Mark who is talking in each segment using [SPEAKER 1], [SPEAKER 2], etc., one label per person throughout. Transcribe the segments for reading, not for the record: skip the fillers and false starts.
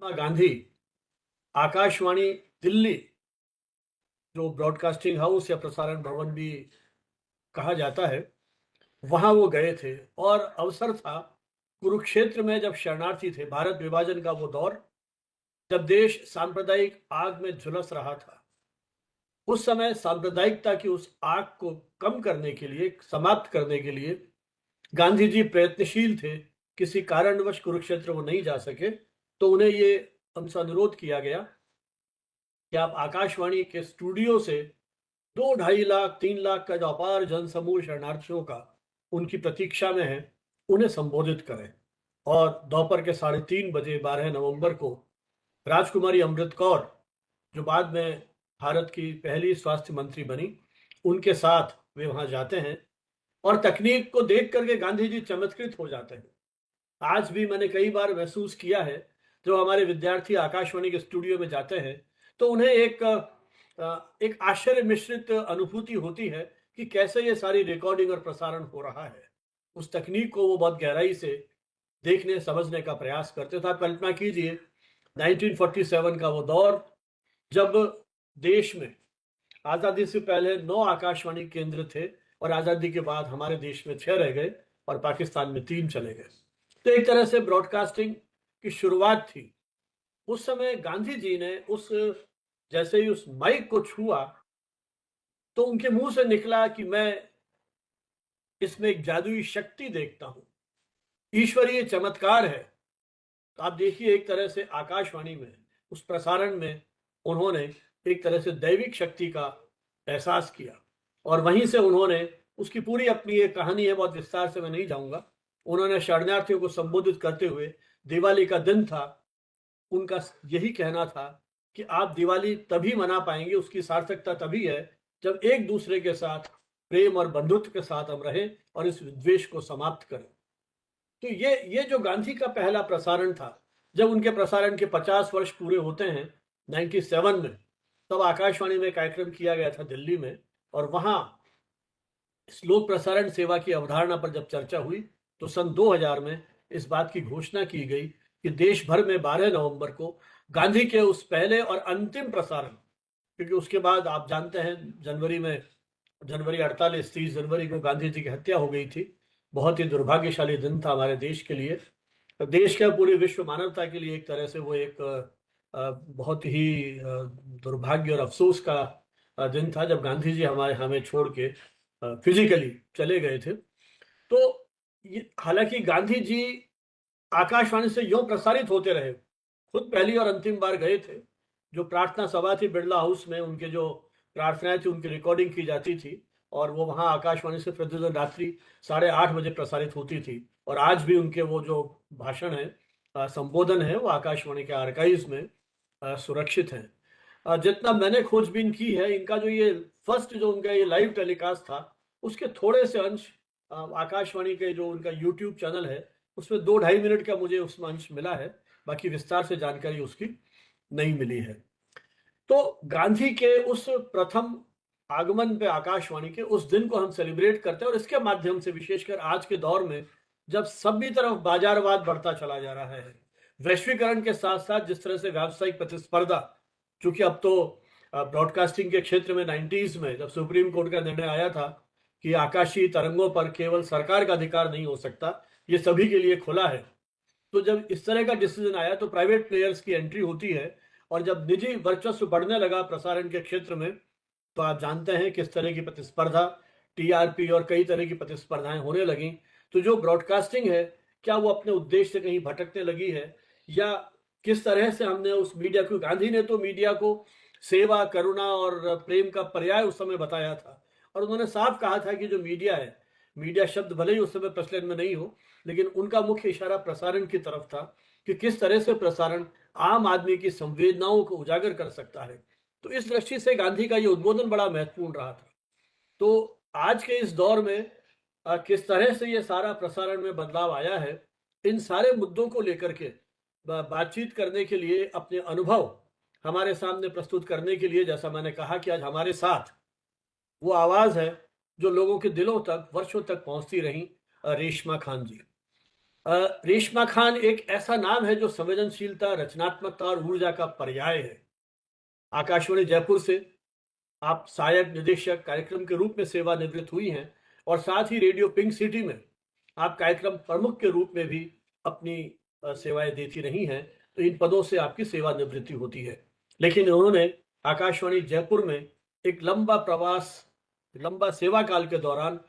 [SPEAKER 1] महात्मा गांधी आकाशवाणी दिल्ली, जो broadcasting house या प्रसारण भवन भी कहा जाता है, वहां वो गए थे। और अवसर था कुरुक्षेत्र में, जब शरणार्थी थे, भारत विभाजन का वो दौर, जब देश सांप्रदायिक आग में झुलस रहा था। उस समय सांप्रदायिकता की उस आग को कम करने के लिए, समाप्त करने के लिए गांधी जी प्रयत्नशील थे। किसी कारणवश कुरुक्षेत्र वो नहीं जा सके, तो उन्हें ये हमसे अनुरोध किया गया कि आप आकाशवाणी के स्टूडियो से 2 ढाई लाख 3 लाख का जो अपार जनसमूह शरणार्थियों का उनकी प्रतीक्षा में है, उन्हें संबोधित करें। और दोपहर के 3:30 बजे 12 नवंबर को राजकुमारी अमृत कौर, जो बाद में भारत की पहली स्वास्थ्य मंत्री बनी, उनके साथ वे वहां जाते हैं। और तकनीक को देख करके गांधी जी चमत्कृत हो जाते हैं। आज भी मैंने कई बार महसूस किया है, जो हमारे विद्यार्थी आकाशवाणी के स्टूडियो में जाते हैं, तो उन्हें एक आश्चर्य मिश्रित अनुभूति होती है कि कैसे ये सारी रिकॉर्डिंग और प्रसारण हो रहा है। उस तकनीक को वो बहुत गहराई से देखने समझने का प्रयास करते थे। आप कल्पना कीजिए, 1947 का वो दौर, जब देश में आज़ादी से पहले 9 आकाशवाणी केंद्र थे और आज़ादी के बाद हमारे देश में 6 रह गए और पाकिस्तान में 3 चले गए। तो एक तरह से ब्रॉडकास्टिंग की शुरुआत थी। उस समय गांधी जी ने जैसे ही उस माइक को छुआ, तो उनके मुंह से निकला कि मैं इसमें एक जादुई शक्ति देखता हूं, ईश्वरीय चमत्कार है। तो आप देखिए, एक तरह से आकाशवाणी में, उस प्रसारण में, उन्होंने एक तरह से दैविक शक्ति का एहसास किया। और वहीं से उन्होंने, उसकी पूरी अपनी एक कहानी है, बहुत विस्तार से मैं नहीं जाऊंगा। उन्होंने शरणार्थियों को संबोधित करते हुए, दिवाली का दिन था, उनका यही कहना था कि आप दिवाली तभी मना पाएंगे, उसकी सार्थकता तभी है, जब एक दूसरे के साथ प्रेम और बंधुत्व के साथ हम रहें और इस विद्वेष को समाप्त करें। तो ये जो गांधी का पहला प्रसारण था, जब उनके प्रसारण के 50 वर्ष पूरे होते हैं 97 में, तब आकाशवाणी में कार्यक्रम किया गया था दिल्ली में। और वहां इस लोक प्रसारण सेवा की अवधारणा पर जब चर्चा हुई, तो सन 2000 में इस बात की घोषणा की गई कि देश भर में 12 नवंबर को गांधी के उस पहले और अंतिम प्रसारण, क्योंकि उसके बाद आप जानते हैं, जनवरी 48, 30 जनवरी को गांधी जी की हत्या हो गई थी। बहुत ही दुर्भाग्यशाली दिन था हमारे देश के लिए, तो देश के पूरे विश्व मानवता के लिए एक तरह से वो एक बहुत ही दुर्भाग्य और अफसोस का दिन था, जब गांधी जी हमारे हमें छोड़ के फिजिकली चले गए थे। तो ये, हालांकि गांधी जी आकाशवाणी से यूं प्रसारित होते रहे, खुद पहली और अंतिम बार गए थे। जो प्रार्थना सभा थी बिरला हाउस में, उनके जो प्रार्थनाएं थी, उनकी रिकॉर्डिंग की जाती थी, और वो वहां आकाशवाणी से प्रतिदिन रात्रि 8:30 बजे प्रसारित होती थी। और आज भी उनके वो जो भाषण है, संबोधन है, वो आकाशवाणी के आर्काइव्स में सुरक्षित हैं। जितना मैंने खोजबीन की है, इनका जो ये फर्स्ट जो उनका ये लाइव टेलीकास्ट था, उसके थोड़े से अंश आकाशवाणी के जो उनका यूट्यूब चैनल है, उसमें 2 ढाई मिनट का मुझे उसमें अंश मिला है। बाकी विस्तार से जानकारी उसकी नहीं मिली है। तो गांधी के उस प्रथम आगमन पे आकाशवाणी के, उस दिन को हम सेलिब्रेट करते हैं। और इसके माध्यम से, विशेषकर आज के दौर में, जब सभी तरफ बाजारवाद बढ़ता चला जा रहा है, वैश्वीकरण के साथ साथ जिस तरह से व्यावसायिक प्रतिस्पर्धा, चूंकि अब तो ब्रॉडकास्टिंग के क्षेत्र में 90s में जब सुप्रीम कोर्ट का निर्णय आया था कि आकाशीय तरंगों पर केवल सरकार का अधिकार नहीं हो सकता, ये सभी के लिए खुला है। तो जब इस तरह का डिसीजन आया, तो प्राइवेट प्लेयर्स की एंट्री होती है। और जब निजी वर्चस्व बढ़ने लगा प्रसारण के क्षेत्र में, तो आप जानते हैं किस तरह की प्रतिस्पर्धा, टीआरपी और कई तरह की प्रतिस्पर्धाएं होने लगी। तो जो ब्रॉडकास्टिंग है, क्या वो अपने उद्देश्य से कहीं भटकने लगी है, या किस तरह से हमने उस मीडिया को, गांधी ने तो मीडिया को सेवा, करुणा और प्रेम का पर्याय उस समय बताया था। और उन्होंने साफ कहा था कि जो मीडिया है, मीडिया शब्द भले ही उस समय प्रचलन में नहीं हो, लेकिन उनका मुख्य इशारा प्रसारण की तरफ था, कि किस तरह से प्रसारण आम आदमी की संवेदनाओं को उजागर कर सकता है। तो इस दृष्टि से गांधी का ये उद्बोधन बड़ा महत्वपूर्ण रहा था। तो आज के इस दौर में किस तरह से ये सारा प्रसारण में बदलाव आया है, इन सारे मुद्दों को लेकर के बातचीत करने के लिए, अपने अनुभव हमारे सामने प्रस्तुत करने के लिए, जैसा मैंने कहा कि आज हमारे साथ वो आवाज है जो लोगों के दिलों तक वर्षों तक पहुंचती रही, रेशमा खान जी। रेशमा खान एक ऐसा नाम है जो संवेदनशीलता, रचनात्मकता और ऊर्जा का पर्याय है। आकाशवाणी जयपुर से आप सहायक निदेशक कार्यक्रम के रूप में सेवानिवृत्त हुई हैं और साथ ही रेडियो पिंक सिटी में आप कार्यक्रम प्रमुख के रूप में भी अपनी सेवाएं देती रही हैं। तो इन पदों से आपकी सेवानिवृत्ति होती है, लेकिन उन्होंने आकाशवाणी जयपुर में एक लंबा प्रवास, लंबा सेवा काल के दौरान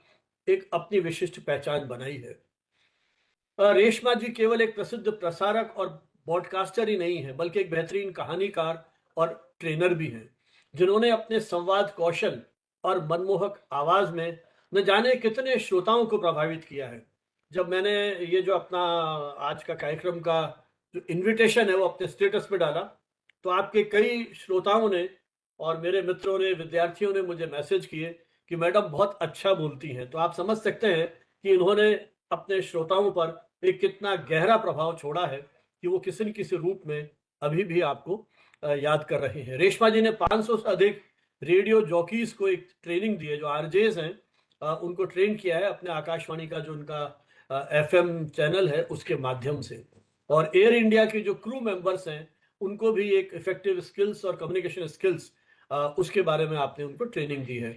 [SPEAKER 1] एक अपनी विशिष्ट पहचान बनाई है। रेशमा जी केवल एक प्रसिद्ध प्रसारक और पॉडकास्टर ही नहीं है, बल्कि एक बेहतरीन कहानीकार और ट्रेनर भी हैं, जिन्होंने अपने संवाद कौशल और मनमोहक आवाज में न जाने कितने श्रोताओं को प्रभावित किया है। जब मैंने ये जो अपना आज का कार्यक्रम का जो इनविटेशन है वो अपने स्टेटस पे डाला, तो आपके कई श्रोताओं ने और मेरे मित्रों ने, विद्यार्थियों ने मुझे मैसेज किए कि मैडम बहुत अच्छा बोलती हैं। तो आप समझ सकते हैं कि इन्होंने अपने श्रोताओं पर एक कितना गहरा प्रभाव छोड़ा है कि वो किसी न किसी रूप में अभी भी आपको याद कर रहे हैं। रेशमा जी ने 500 से अधिक रेडियो जॉकीज को एक ट्रेनिंग दी है, जो आरजेज हैं उनको ट्रेन किया है अपने आकाशवाणी का जो उनका एफएम चैनल है उसके माध्यम से। और एयर इंडिया के जो क्रू मेंबर्स हैं उनको भी एक इफेक्टिव स्किल्स और कम्युनिकेशन स्किल्स उसके बारे में आपने उनको ट्रेनिंग दी है।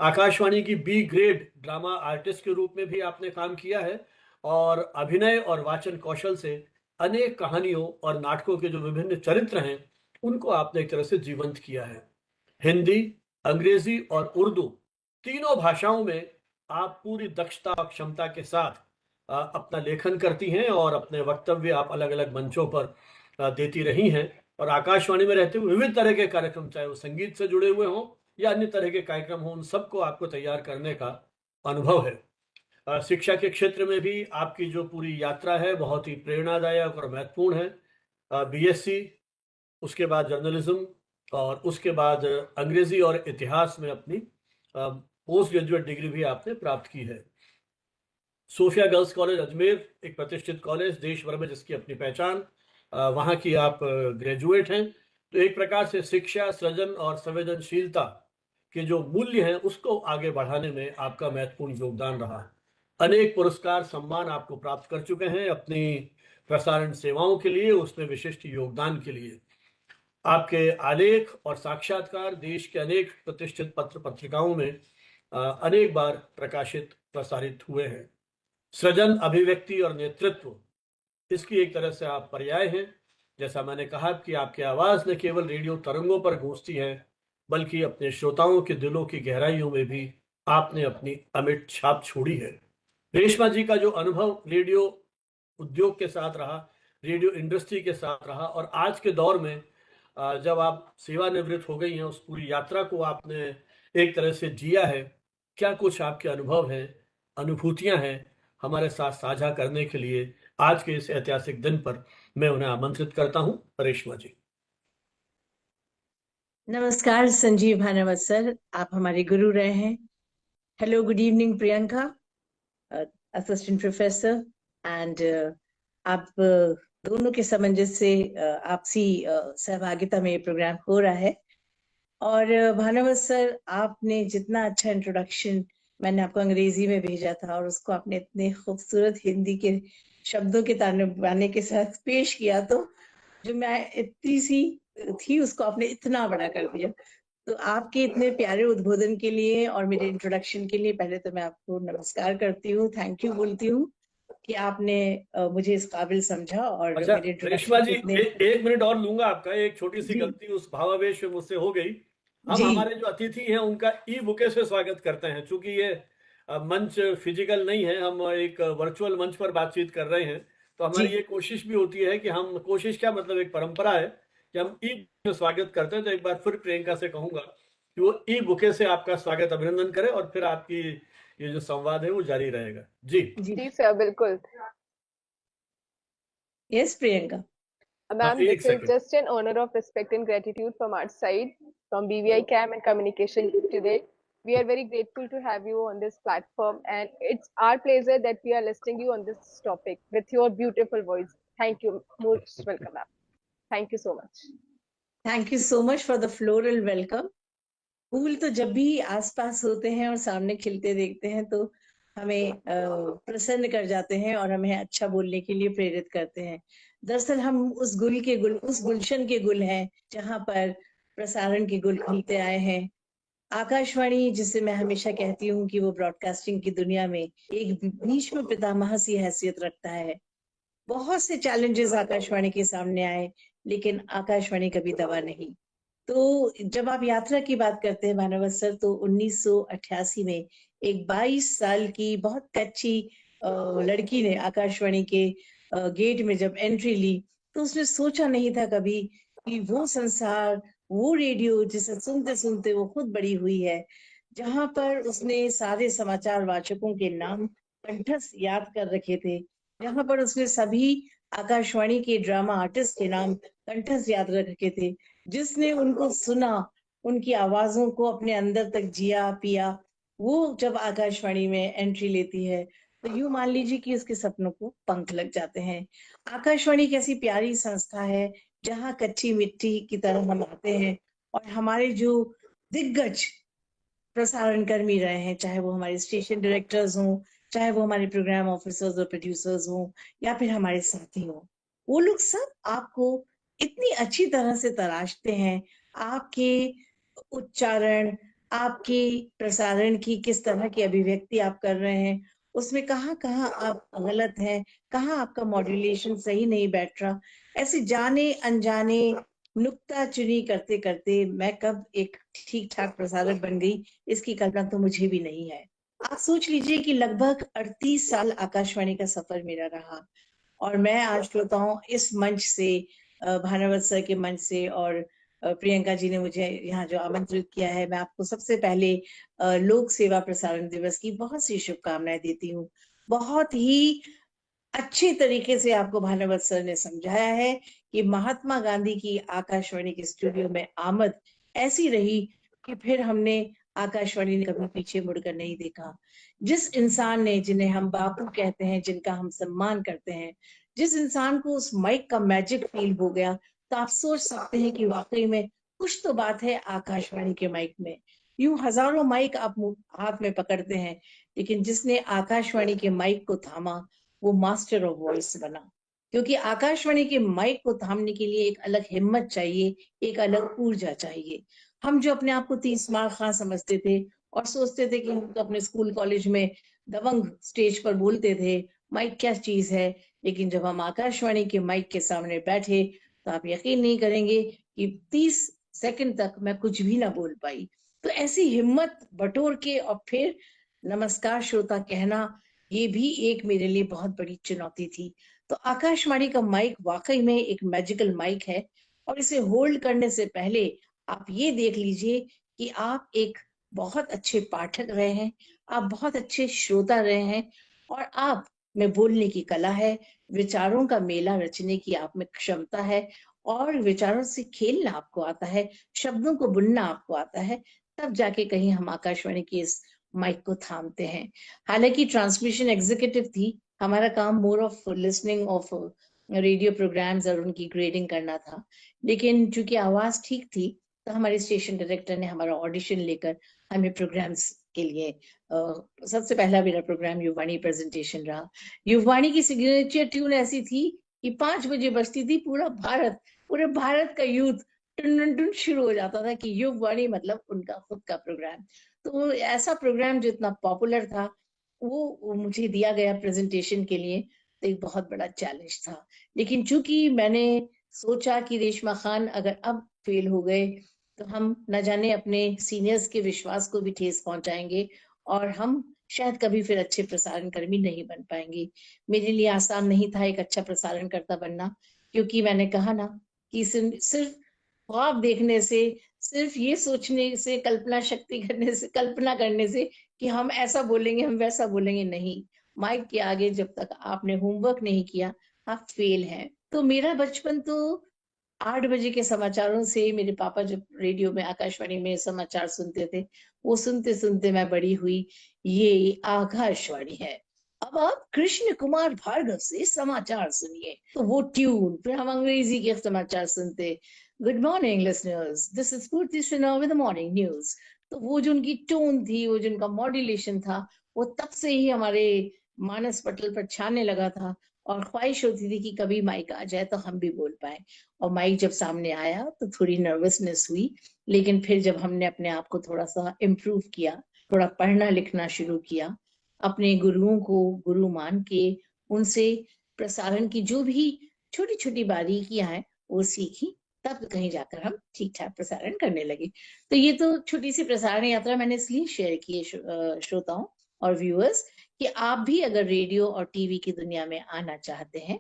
[SPEAKER 1] आकाशवाणी की बी ग्रेड ड्रामा आर्टिस्ट के रूप में भी आपने काम किया है और अभिनय और वाचन कौशल से अनेक कहानियों और नाटकों के जो विभिन्न चरित्र हैं उनको आपने एक तरह से जीवंत किया है। हिंदी, अंग्रेजी और उर्दू तीनों भाषाओं में आप पूरी दक्षता और क्षमता के साथ अपना लेखन करती हैं और अपने वक्तव्य आप अलग अलग मंचों पर देती रही हैं। और आकाशवाणी में रहते हुए विविध तरह के कार्यक्रम, चाहे वो संगीत से जुड़े हुए हों या अन्य तरह के कार्यक्रम हों, उन सबको आपको तैयार करने का अनुभव है। शिक्षा के क्षेत्र में भी आपकी जो पूरी यात्रा है बहुत ही प्रेरणादायक और महत्वपूर्ण है। बीएससी, उसके बाद जर्नलिज्म और उसके बाद अंग्रेजी और इतिहास में अपनी पोस्ट ग्रेजुएट डिग्री भी आपने प्राप्त की है। सोफिया गर्ल्स कॉलेज अजमेर, एक प्रतिष्ठित कॉलेज देश भर में जिसकी अपनी पहचान, वहाँ की आप ग्रेजुएट हैं। तो एक प्रकार से शिक्षा, सृजन और संवेदनशीलता के जो मूल्य हैं उसको आगे बढ़ाने में आपका महत्वपूर्ण योगदान रहा है। अनेक पुरस्कार, सम्मान आपको प्राप्त कर चुके हैं अपनी प्रसारण सेवाओं के लिए, उसमें विशिष्ट योगदान के लिए। आपके आलेख और साक्षात्कार देश के अनेक प्रतिष्ठित पत्र पत्रिकाओं में अनेक बार प्रकाशित प्रसारित हुए हैं। सृजन, अभिव्यक्ति और नेतृत्व, इसकी एक तरह से आप पर्याय हैं। जैसा मैंने कहा कि आपकी आवाज न केवल रेडियो तरंगों पर गूंजती है, बल्कि अपने श्रोताओं के दिलों की गहराइयों में भी आपने अपनी अमिट छाप छोड़ी है। रेशमा जी का जो अनुभव रेडियो उद्योग के साथ रहा, रेडियो इंडस्ट्री के साथ रहा और आज के दौर में जब आप सेवानिवृत्त हो गई हैं, उस पूरी यात्रा को आपने एक तरह से जिया है। क्या कुछ आपके अनुभव हैं, अनुभूतियां हैं, हमारे साथ साझा करने के लिए आज के इस ऐतिहासिक दिन पर मैं उन्हें आमंत्रित करता हूं। रेशमा जी।
[SPEAKER 2] नमस्कार संजीव भानवत सर, आप हमारे गुरु रहे हैं। Hello, good evening Priyanka, assistant professor, and आप दोनों के सामंजस्य से आपसी सहभागिता में ये प्रोग्राम हो रहा है। और भानवत सर, आपने जितना अच्छा इंट्रोडक्शन मैंने आपको अंग्रेजी में भेजा था और उसको आपने इतने खूबसूरत हिंदी के शब्दों के ताने बाने के साथ पेश किया, तो जो मैं इतनी सी थी उसको आपने इतना बड़ा कर दिया। तो आपके इतने प्यारे उद्बोधन के लिए और मेरे इंट्रोडक्शन के लिए पहले तो मैं आपको नमस्कार करती हूँ, थैंक यू बोलती हूँ कि आपने मुझे इस काबिल समझा और
[SPEAKER 1] अच्छा
[SPEAKER 2] मेरे
[SPEAKER 1] रेशमा
[SPEAKER 2] इंट्रोडक्शन
[SPEAKER 1] जी,
[SPEAKER 2] इतने
[SPEAKER 1] एक मिनट और लूंगा आपका। एक छोटी सी
[SPEAKER 2] जी
[SPEAKER 1] गलती उस भावावेश में मुझसे हो गई। हम
[SPEAKER 2] जी
[SPEAKER 1] हमारे जो अतिथि हैं उनका ई बुके से स्वागत करते हैं, क्योंकि ये मंच फिजिकल नहीं है, हम एक वर्चुअल मंच पर बातचीत कर रहे हैं। तो
[SPEAKER 2] जी
[SPEAKER 1] हमारी ये कोशिश भी होती है कि हम, कोशिश क्या मतलब एक परंपरा है कि हम ई बुके से स्वागत करते हैं। तो एक बार फिर प्रियंका से कहूंगा कि वो ई बुके से आपका स्वागत, अभिनंदन करें और फिर आपकी ये जो संवाद है वो जारी रहेगा। जी
[SPEAKER 2] जी
[SPEAKER 3] जी सर, बिल्कुल।
[SPEAKER 2] यस प्रियंका।
[SPEAKER 1] हाँ,
[SPEAKER 3] Ma'am,
[SPEAKER 1] एक
[SPEAKER 3] this is
[SPEAKER 1] second.
[SPEAKER 3] just an honor of respect and gratitude from our side, from BVI CAM and Communication today. We are very grateful to have you on this platform, and it's our pleasure that we are listening you on this topic with your beautiful voice. Thank you. Most welcome, ma'am. Thank you so much.
[SPEAKER 2] Thank you so much for the floral welcome. फूल तो जब भी आसपास होते हैं और सामने खिलते देखते हैं तो हमें प्रसन्न कर जाते हैं और हमें अच्छा बोलने के लिए प्रेरित करते हैं। दरअसल हम उस उस गुलशन के गुल हैं जहाँ पर प्रसारण के गुल खिलते आए हैं। आकाशवाणी, जिसे मैं हमेशा कहती हूँ कि वो ब्रॉडकास्टिंग की दुनिया में एक भीष्म पितामह सी हैसियत रखता है। बहुत से चैलेंजेस आकाशवाणी के सामने आए, लेकिन आकाशवाणी कभी दबा नहीं। तो जब आप यात्रा की बात करते हैं भानुवत सर, तो 1988 में एक 22 साल की बहुत कच्ची लड़की ने आकाशवाणी के गेट में जब एंट्री ली, तो उसने सोचा नहीं था कभी कि वो संसार, वो रेडियो जिसे सुनते सुनते वो खुद बड़ी हुई है, जहां पर उसने सारे समाचार वाचकों के नाम कंठस्थ याद कर रखे थे, जहां पर उसने सभी आकाशवाणी के ड्रामा आर्टिस्ट के नाम कंठस्थ याद रखे थे, जिसने उनको सुना, उनकी आवाजों को अपने अंदर तक जिया पिया, वो जब आकाशवाणी में एंट्री लेती है, तो यूं मान लीजिए कि उसके सपनों को पंख लग जाते हैं। आकाशवाणी एक ऐसी प्यारी संस्था है जहां कच्ची मिट्टी की तरह हम आते हैं, और हमारे जो दिग्गज प्रसारण कर्मी रहे हैं, चाहे वो हमारे स्टेशन डायरेक्टर्स हों, चाहे वो हमारे प्रोग्राम ऑफिसर्स और प्रोड्यूसर्स हों, या फिर हमारे साथी हों, वो लोग सब आपको इतनी अच्छी तरह से तराशते हैं। आपके उच्चारण, आपकी प्रसारण की किस तरह की अभिव्यक्ति आप कर रहे हैं, उसमें कहाँ कहाँ आप गलत हैं, कहाँ आपका मॉड्यूलेशन सही नहीं बैठ रहा, ऐसे जाने अनजाने नुक्ता चुनी करते करते मैं कब एक ठीक ठाक प्रसारक बन गई, इसकी कल्पना तो मुझे भी नहीं है। आप सोच लीजिए कि लगभग 38 साल आकाशवाणी का सफर मेरा रहा, और मैं आज श्रोताओं इस मंच से, भानुवत सर के मंच से, और प्रियंका जी ने मुझे यहाँ जो आमंत्रित किया है, मैं आपको सबसे पहले लोक सेवा प्रसारण दिवस की बहुत सी शुभकामनाएं देती हूँ। बहुत ही अच्छे तरीके से आपको भानुवत सर ने समझाया है कि महात्मा गांधी की आकाशवाणी के स्टूडियो में आमद ऐसी रही कि फिर हमने आकाशवाणी ने कभी पीछे मुड़कर नहीं देखा। जिस इंसान ने, जिन्हें हम बापू कहते हैं, जिनका हम सम्मान करते हैं, जिस इंसान को उस माइक का मैजिक फील हो गया, तो आप सोच सकते हैं कि वाकई में कुछ तो बात है आकाशवाणी के माइक में। यूं हजारों माइक आप हाथ में पकड़ते हैं, लेकिन जिसने आकाशवाणी के माइक को थामा, वो मास्टर ऑफ वॉइस बना। क्योंकि आकाशवाणी के माइक को थामने के लिए एक अलग हिम्मत चाहिए, एक अलग ऊर्जा चाहिए। हम जो अपने आप को 30 मार खां समझते थे और सोचते थे कि हम तो अपने स्कूल कॉलेज में दबंग स्टेज पर बोलते थे, माइक क्या चीज है, लेकिन जब हम आकाशवाणी के माइक के सामने बैठे, तो आप यकीन नहीं करेंगे कि 30 सेकंड तक मैं कुछ भी ना बोल पाई। तो ऐसी हिम्मत बटोर के और फिर नमस्कार श्रोता कहना, ये भी एक मेरे लिए बहुत बड़ी चुनौती थी। तो आकाशवाणी का माइक वाकई में एक मैजिकल माइक है, और इसे होल्ड करने से पहले आप ये देख लीजिए कि आप एक बहुत अच्छे पाठक रहे हैं, आप बहुत अच्छे श्रोता रहे हैं, और आप में बोलने की कला है, विचारों का मेला रचने की आप में क्षमता है, और विचारों से खेलना आपको आता है, शब्दों को बुनना आपको आता है, तब जाके कहीं हम आकाशवाणी की इस माइक को थामते हैं। हालांकि ट्रांसमिशन एग्जीक्यूटिव थी, हमारा काम more of listening of radio programs और उनकी ग्रेडिंग करना था, लेकिन चूंकि आवाज ठीक थी, तो हमारे स्टेशन डायरेक्टर ने हमारा ऑडिशन लेकर हमें प्रोग्राम्स के लिए सबसे पहला मेरा प्रोग्राम युवाणी प्रेजेंटेशन रहा। युवाणी की सिग्नेचर ट्यून ऐसी थी कि 5 बजे बजती थी, पूरे भारत का यूथ टुन टुन शुरू हो जाता था कि युवाणी मतलब उनका खुद का प्रोग्राम। तो ऐसा प्रोग्राम जो इतना पॉपुलर था, वो मुझे दिया गया प्रेजेंटेशन के लिए, तो एक बहुत बड़ा चैलेंज था। लेकिन चूंकि मैंने सोचा कि रेशमा खान अगर अब फेल हो गए, तो हम न जाने अपने सीनियर्स के विश्वास को भी ठेस पहुंचाएंगे, और हम शायद कभी फिर अच्छे प्रसारण कर्मी नहीं बन पाएंगे। मेरे लिए आसान नहीं था एक अच्छा प्रसारण कर्ता बनना, क्योंकि मैंने कहा ना कि सिर्फ ख्वाब देखने से, सिर्फ ये सोचने से, कल्पना करने से कि हम ऐसा बोलेंगे, हम वैसा बोलेंगे, नहीं। माइक के आगे जब तक आपने होमवर्क नहीं किया, आप फेल हैं। तो मेरा बचपन तो 8 बजे के समाचारों से, मेरे पापा जब रेडियो में, आकाशवाणी में समाचार सुनते थे, वो सुनते सुनते मैं बड़ी हुई। ये आकाशवाणी है, अब आप कृष्ण कुमार भार्गव से समाचार सुनिए, तो वो ट्यून, फिर हम अंग्रेजी के समाचार सुनते। Good morning listeners, this is Purti Sinha with the morning news. तो वो जो उनकी टोन थी, वो जो उनका मॉड्यूलेशन था, वो तब से ही हमारे मानस पटल पर छाने लगा था। और ख्वाहिश होती थी कि कभी माइक आ जाए तो हम भी बोल पाए। और माइक जब सामने आया तो थोड़ी नर्वसनेस हुई, लेकिन फिर जब हमने अपने आप को थोड़ा सा इम्प्रूव किया, थोड़ा पढ़ना लिखना शुरू किया, अपने गुरुओं को गुरु मान के उनसे प्रसारण की जो भी छोटी छोटी बारीकियां हैं वो सीखी, तब कहीं जाकर हम ठीक ठाक प्रसारण करने लगे। तो ये तो छोटी सी प्रसारण यात्रा मैंने इसलिए शेयर की है श्रोताओं और व्यूअर्स, कि आप भी अगर रेडियो और टीवी की दुनिया में आना चाहते हैं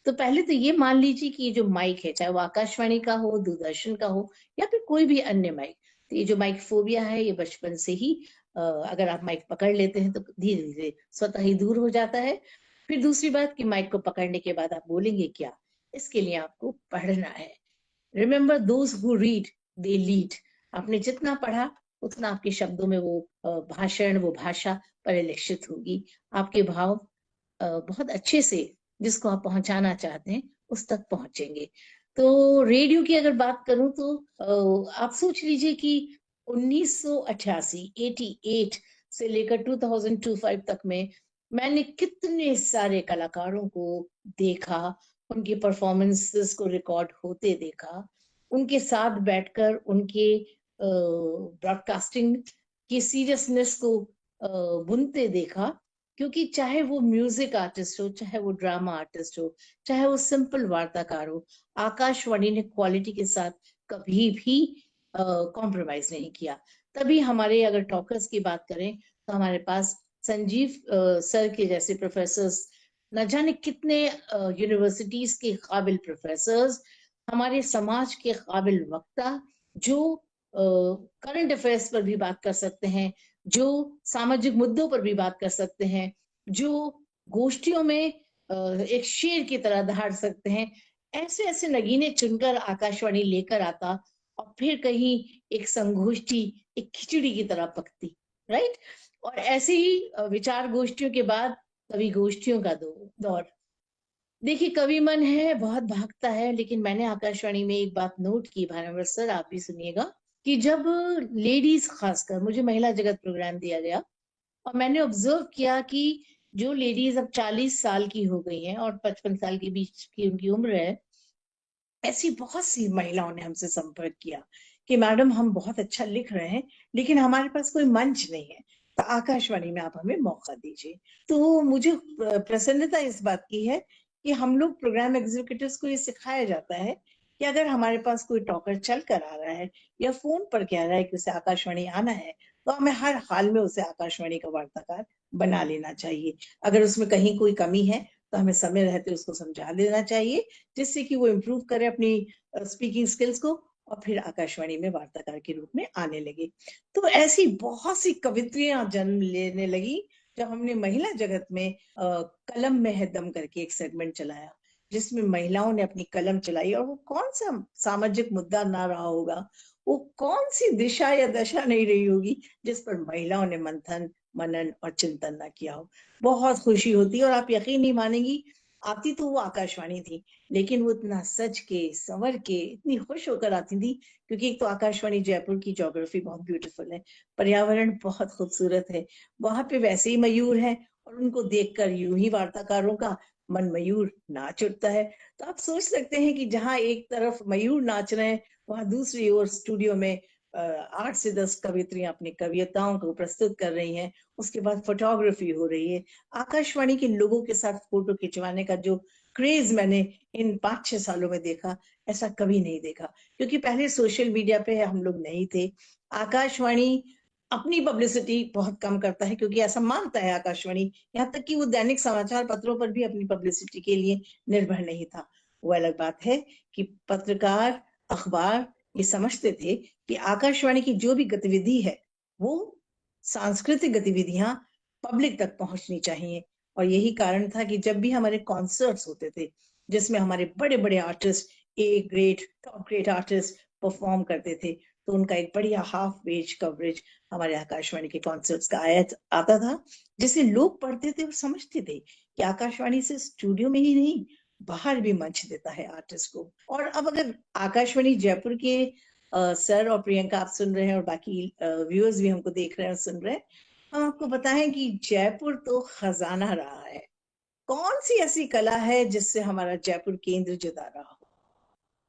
[SPEAKER 2] तो पहले तो ये मान लीजिए कि ये जो माइक है, चाहे वो आकाशवाणी का हो, दूरदर्शन का हो, या फिर कोई भी अन्य माइक, तो ये जो माइक फोबिया है ये बचपन से ही अगर आप माइक पकड़ लेते हैं तो धीरे धीरे स्वतः ही दूर हो जाता है। फिर दूसरी बात कि माइक को पकड़ने के बाद आप बोलेंगे क्या, इसके लिए आपको पढ़ना है। Remember, those who read they lead. आपने जितना पढ़ा उतना आपके शब्दों में वो भाषण, वो भाषा परिलक्षित होगी। आपके भाव बहुत अच्छे से जिसको आप पहुंचाना चाहते हैं उस तक पहुंचेंगे। तो रेडियो की अगर बात करूं तो आप सोच लीजिए कि 1988 88 से लेकर 2025 तक में मैंने कितने सारे कलाकारों को देखा, उनके परफॉर्मेंसेस को रिकॉर्ड होते देखा, उनके साथ बैठकर उनके ब्रॉडकास्टिंग की सीरियसनेस को बुनते देखा। क्योंकि चाहे वो म्यूजिक आर्टिस्ट हो, चाहे वो ड्रामा आर्टिस्ट हो, चाहे वो सिंपल वार्ताकार हो, आकाशवाणी ने क्वालिटी के साथ कभी भी कॉम्प्रोमाइज नहीं किया। तभी हमारे अगर टॉकर्स की बात करें तो हमारे पास संजीव सर के जैसे प्रोफेसर्स, न जाने कितने यूनिवर्सिटीज के काबिल प्रोफेसर्स, हमारे समाज के काबिल वक्ता, जो करंट अफेयर्स पर भी बात कर सकते हैं, जो सामाजिक मुद्दों पर भी बात कर सकते हैं, जो गोष्ठियों में एक शेर की तरह दहाड़ सकते हैं। ऐसे ऐसे नगीने चुनकर आकाशवाणी लेकर आता और फिर कहीं एक संगोष्ठी एक खिचड़ी की तरह पकती, राइट। और ऐसे ही विचार गोष्ठियों के बाद कवि गोष्ठियों का दौर। देखिए, कवि मन है बहुत भागता है, लेकिन मैंने आकाशवाणी में एक बात नोट की, भानुवर सर आप भी सुनिएगा, कि जब लेडीज, खासकर मुझे महिला जगत प्रोग्राम दिया गया और मैंने ऑब्जर्व किया कि जो लेडीज अब 40 साल की हो गई हैं और 55 साल के बीच की उनकी उम्र है, ऐसी बहुत सी महिलाओं ने हमसे संपर्क किया कि मैडम हम बहुत अच्छा लिख रहे हैं लेकिन हमारे पास कोई मंच नहीं है, तो आकाशवाणी में आप हमें मौका दीजिए। तो मुझे प्रसन्नता इस बात की है कि हम लोग प्रोग्राम एग्जीक्यूटिव्स को ये सिखाया जाता है कि अगर हमारे पास कोई टॉकर चल कर आ रहा है या फोन पर कह रहा है कि उसे आकाशवाणी आना है, तो हमें हर हाल में उसे आकाशवाणी का वार्ताकार बना लेना चाहिए। अगर उसमें कहीं कोई कमी है तो हमें समय रहते उसको समझा देना चाहिए, जिससे कि वो इम्प्रूव करे अपनी स्पीकिंग स्किल्स को और फिर आकाशवाणी में वार्ताकार के रूप में आने लगे। तो ऐसी बहुत सी कवित्रियां जन्म लेने लगी जब हमने महिला जगत में कलम में है दम करके एक सेगमेंट चलाया, जिसमें महिलाओं ने अपनी कलम चलाई। और वो कौन सा सामाजिक मुद्दा ना रहा होगा, वो कौन सी दिशा या दशा नहीं रही होगी जिस पर महिलाओं ने मंथन, मनन और चिंतन ना किया हो। बहुत खुशी होती है। और आप यकीन नहीं मानेंगी, आती तो वो आकाशवाणी थी, लेकिन वो इतना सज के संवर के इतनी खुश होकर आती थी, क्योंकि एक तो आकाशवाणी जयपुर की ज्योग्राफी बहुत ब्यूटीफुल है, पर्यावरण बहुत खूबसूरत है, वहां पे वैसे ही मयूर है और उनको देखकर यूं ही वार्ताकारों का मन मयूर नाच उठता है। तो आप सोच सकते हैं कि जहां एक तरफ मयूर नाच रहे हैं, वहां दूसरी ओर स्टूडियो में 8 से 10 कवित्रियां अपनी कविताओं को प्रस्तुत कर रही हैं। उसके बाद फोटोग्राफी हो रही है। आकाशवाणी के लोगों के साथ फोटो खिंचवाने का जो क्रेज मैंने इन 5-6 सालों में देखा, ऐसा कभी नहीं देखा, क्योंकि पहले सोशल मीडिया पे हम लोग नहीं थे। आकाशवाणी अपनी पब्लिसिटी बहुत कम करता है, क्योंकि ऐसा मानता है आकाशवाणी, यहाँ तक कि वो दैनिक समाचार पत्रों पर भी अपनी पब्लिसिटी के लिए निर्भर नहीं था। वो अलग बात है कि पत्रकार, अखबार ये समझते थे कि आकाशवाणी की जो भी गतिविधि है वो सांस्कृतिक गतिविधियां पब्लिक तक पहुंचनी चाहिए। और यही कारण था कि जब भी हमारे कॉन्सर्ट्स होते थे, जिसमें हमारे बड़े बड़े artist, a great top great artist perform करते थे, तो उनका एक बढ़िया हाफ पेज कवरेज हमारे आकाशवाणी के कॉन्सर्ट्स का आता था, जिसे लोग पढ़ते थे और समझते थे कि आकाशवाणी से स्टूडियो में ही नहीं, बाहर भी मंच देता है आर्टिस्ट को। और अब अगर आकाशवाणी जयपुर के सर और प्रियंका आप सुन रहे हैं और बाकी व्यूअर्स भी हमको देख रहे हैं और सुन रहे हैं, हम आपको बताएं कि जयपुर तो खजाना रहा है। कौन सी ऐसी कला है जिससे हमारा जयपुर केंद्र जुदा रहा हो?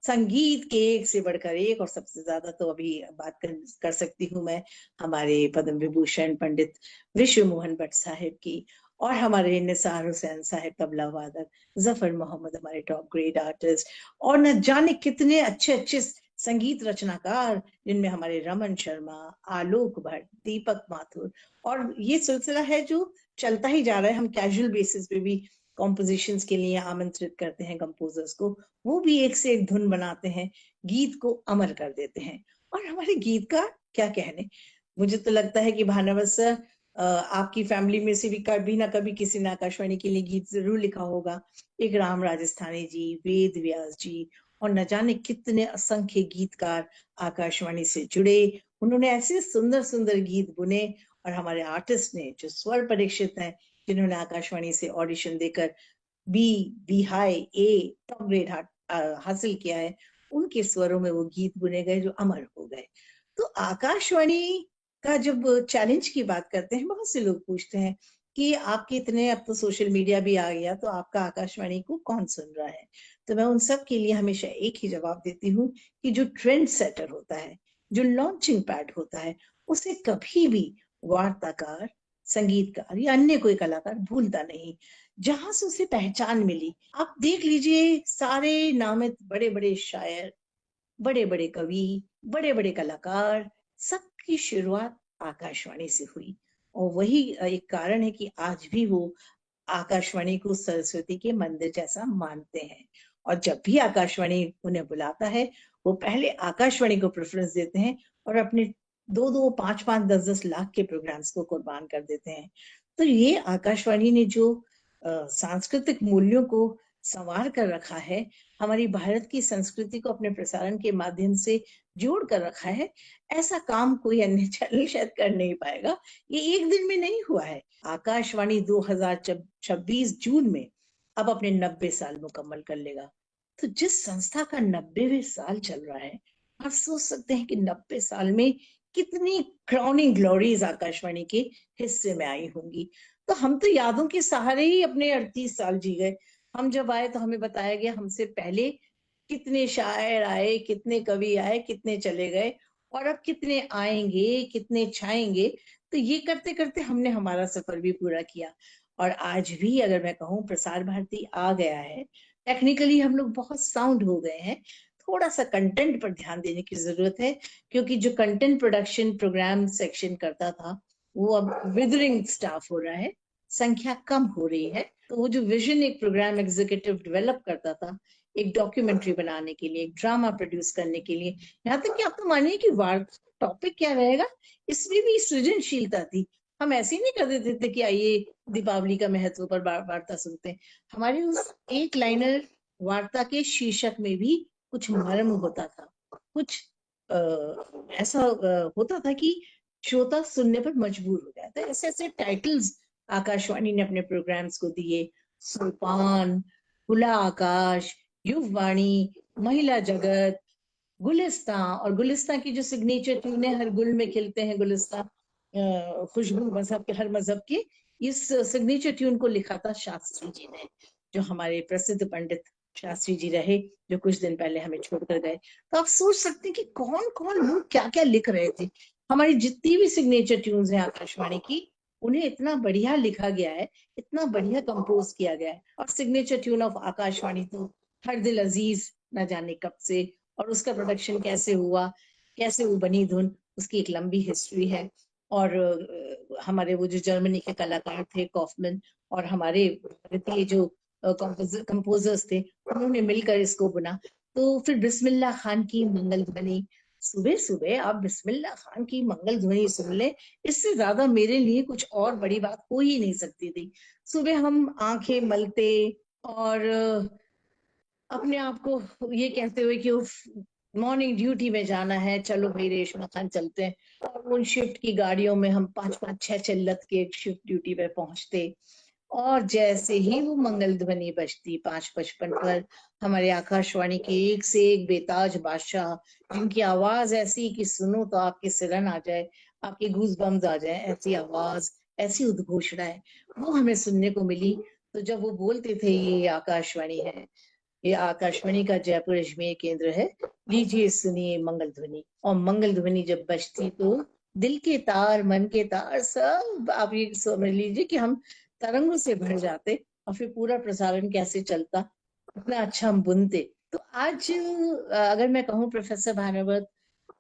[SPEAKER 2] संगीत के एक से बढ़कर एक, और सबसे ज्यादा तो अभी बात कर सकती हूँ मैं हमारे पद्म विभूषण पंडित विश्व मोहन भट्ट साहिब की, और हमारे निसार हुसैन साहिब तबला वादक, जफर मोहम्मद हमारे टॉप ग्रेड आर्टिस्ट, और न जाने कितने अच्छे अच्छे संगीत रचनाकार जिनमें हमारे रमन शर्मा, आलोक भट्ट, दीपक माथुर, और ये सिलसिला है जो चलता ही जा रहा है। हम कैजुअल बेसिस पे भी कॉम्पोजिशंस के लिए आमंत्रित करते हैं कंपोजर्स को, वो भी एक से एक धुन बनाते हैं, गीत को अमर कर देते हैं। और हमारे गीत का क्या कहने, मुझे तो लगता है कि भानुवत सर, आपकी फैमिली में से भी कभी ना कभी किसी ने आकाशवाणी के लिए गीत जरूर लिखा होगा। एक राम राजस्थानी जी, वेद व्यास जी, और न जाने कितने असंख्य गीतकार आकाशवाणी से जुड़े। उन्होंने ऐसे सुंदर सुंदर गीत बुने, और हमारे आर्टिस्ट ने जो स्वर परीक्षित हैं, जिन्होंने आकाशवाणी से ऑडिशन देकर बी हाई ए टॉप ग्रेड हासिल किया है, उनके स्वरों में वो गीत बुने गए जो अमर हो गए। तो आकाशवाणी का जब चैलेंज की बात करते हैं, बहुत से लोग पूछते हैं कि आपके इतने, अब तो सोशल मीडिया भी आ गया, तो आपका आकाशवाणी को कौन सुन रहा है? तो मैं उन सब के लिए हमेशा एक ही जवाब देती हूँ कि जो ट्रेंड सेटर होता है, जो लॉन्चिंग पैड होता है, उसे कभी भी वार्ताकार, संगीतकार या अन्य कोई कलाकार भूलता नहीं। जहां से उसे पहचान मिली, आप देख लीजिए, सारे नामित बड़े बड़े शायर, बड़े बड़े कवि, बड़े बड़े कलाकार, सबकी शुरुआत आकाशवाणी से हुई। और वही एक कारण है कि आज भी वो आकाशवाणी को सरस्वती के मंदिर जैसा मानते हैं। और जब भी आकाशवाणी उन्हें बुलाता है, वो पहले आकाशवाणी को प्रेफरेंस देते हैं और अपने 2-2, 5-5, 10-10 लाख के प्रोग्राम्स को कुर्बान कर देते हैं। तो ये आकाशवाणी ने जो सांस्कृतिक मूल्यों को संवार कर रखा है, हमारी भारत की संस्कृति को अपने प्रसारण के माध्यम से जोड़ कर रखा है, ऐसा काम कोई अन्य चैनल शायद कर नहीं पाएगा। ये एक दिन में नहीं हुआ है। आकाशवाणी 2026 जून में अब अपने 90 साल मुकम्मल कर लेगा। तो जिस संस्था का 90वें साल चल रहा है, आप सोच सकते हैं कि 90 साल में कितनी क्राउनिंग ग्लोरीज आकाशवाणी के हिस्से में आई होंगी। तो हम तो यादों के सहारे ही अपने 38 साल जी गए। हम जब आए तो हमें बताया गया हमसे पहले कितने शायर आए, कितने कवि आए, कितने चले गए, और अब कितने आएंगे, कितने छाएंगे। तो ये करते करते हमने हमारा सफर भी पूरा किया। और आज भी अगर मैं कहूँ, प्रसार भारती आ गया है, टेक्निकली हम लोग बहुत साउंड हो गए हैं। थोड़ा सा कंटेंट पर ध्यान देने की जरूरत है, क्योंकि जो कंटेंट प्रोडक्शन प्रोग्राम सेक्शन करता था, वो अब विदरिंग स्टाफ हो रहा है, संख्या कम हो रही है। तो वो जो विजन एक प्रोग्राम एग्जीक्यूटिव डेवलप करता था, एक डॉक्यूमेंट्री बनाने के लिए, एक ड्रामा प्रोड्यूस करने के लिए, यहाँ तक कि आप तो मानिए कि टॉपिक क्या रहेगा, इसमें भी सृजनशीलता थी। हम ऐसे ही नहीं कर देते थे कि आइए दीपावली का महत्व पर वार्ता सुनते हैं। हमारी उस एक लाइनर वार्ता के शीर्षक में भी कुछ मर्म होता था, कुछ ऐसा होता था कि श्रोता सुनने पर मजबूर हो जाता है। ऐसे ऐसे टाइटल्स आकाशवाणी ने अपने प्रोग्राम्स को दिए: सोपान, खुला आकाश, युववाणी, महिला जगत, गुलिस्तां। और गुलिस्तां की जो सिग्नेचर ट्यून है, हर गुल में खिलते हैं गुलिस्तां, खुशबू मजहब के, हर मजहब के, इस सिग्नेचर ट्यून को लिखा था शास्त्री जी ने, जो हमारे प्रसिद्ध पंडित शास्त्री जी रहे, जो कुछ दिन पहले हमें छोड़कर गए। तो आप सोच सकते हैं कि कौन कौन लोग क्या क्या लिख रहे थे। हमारी जितनी भी सिग्नेचर ट्यून्स हैं आकाशवाणी की, उन्हें इतना बढ़िया लिखा गया है, इतना बढ़िया कंपोज किया गया है। और सिग्नेचर ट्यून ऑफ आकाशवाणी तो हर दिल अजीज न जाने कब से, और उसका प्रोडक्शन कैसे हुआ, कैसे वो बनी धुन, उसकी एक लंबी हिस्ट्री है। और हमारे वो जो जर्मनी के कलाकार थे, कॉफमैन, और हमारे भारतीय जो कंपोजर्स थे, उन्होंने मिलकर इसको बुना। तो फिर बिस्मिल्लाह खान की मंगल ध्वनि, सुबह सुबह आप बिस्मिल्लाह खान की मंगल ध्वनि सुन ले, इससे ज्यादा मेरे लिए कुछ और बड़ी बात हो ही नहीं सकती थी। सुबह हम आंखें मलते और अपने आप को ये कहते हुए कि मॉर्निंग ड्यूटी में जाना है, चलो भाई रेशमा खान चलते हैं, और उन शिफ्ट की गाड़ियों में हम 5-5, 6-6 लत के शिफ्ट ड्यूटी पे पहुंचते। और जैसे ही वो मंगल ध्वनि बजती 5:55 पर, हमारे आकाशवाणी के एक से एक बेताज बादशाह, जिनकी आवाज ऐसी कि सुनो तो आपके सिरन आ जाए, आपके गूज बम्स आ जाए, ऐसी आवाज, ऐसी उद्घोषणाएं वो हमें सुनने को मिली। तो जब वो बोलते थे ये आकाशवाणी है, ये आकाशवाणी का जयपुर अजमेर केंद्र है, लीजिए सुनिए मंगल ध्वनि। और मंगल ध्वनि जब बजती तो दिल के तार, मन के तार, सब आप ये समझ लीजिए कि हम तरंगों से भर जाते। और फिर पूरा प्रसारण कैसे चलता, इतना अच्छा हम बुनते। तो आज अगर मैं कहूँ प्रोफेसर भानुवत,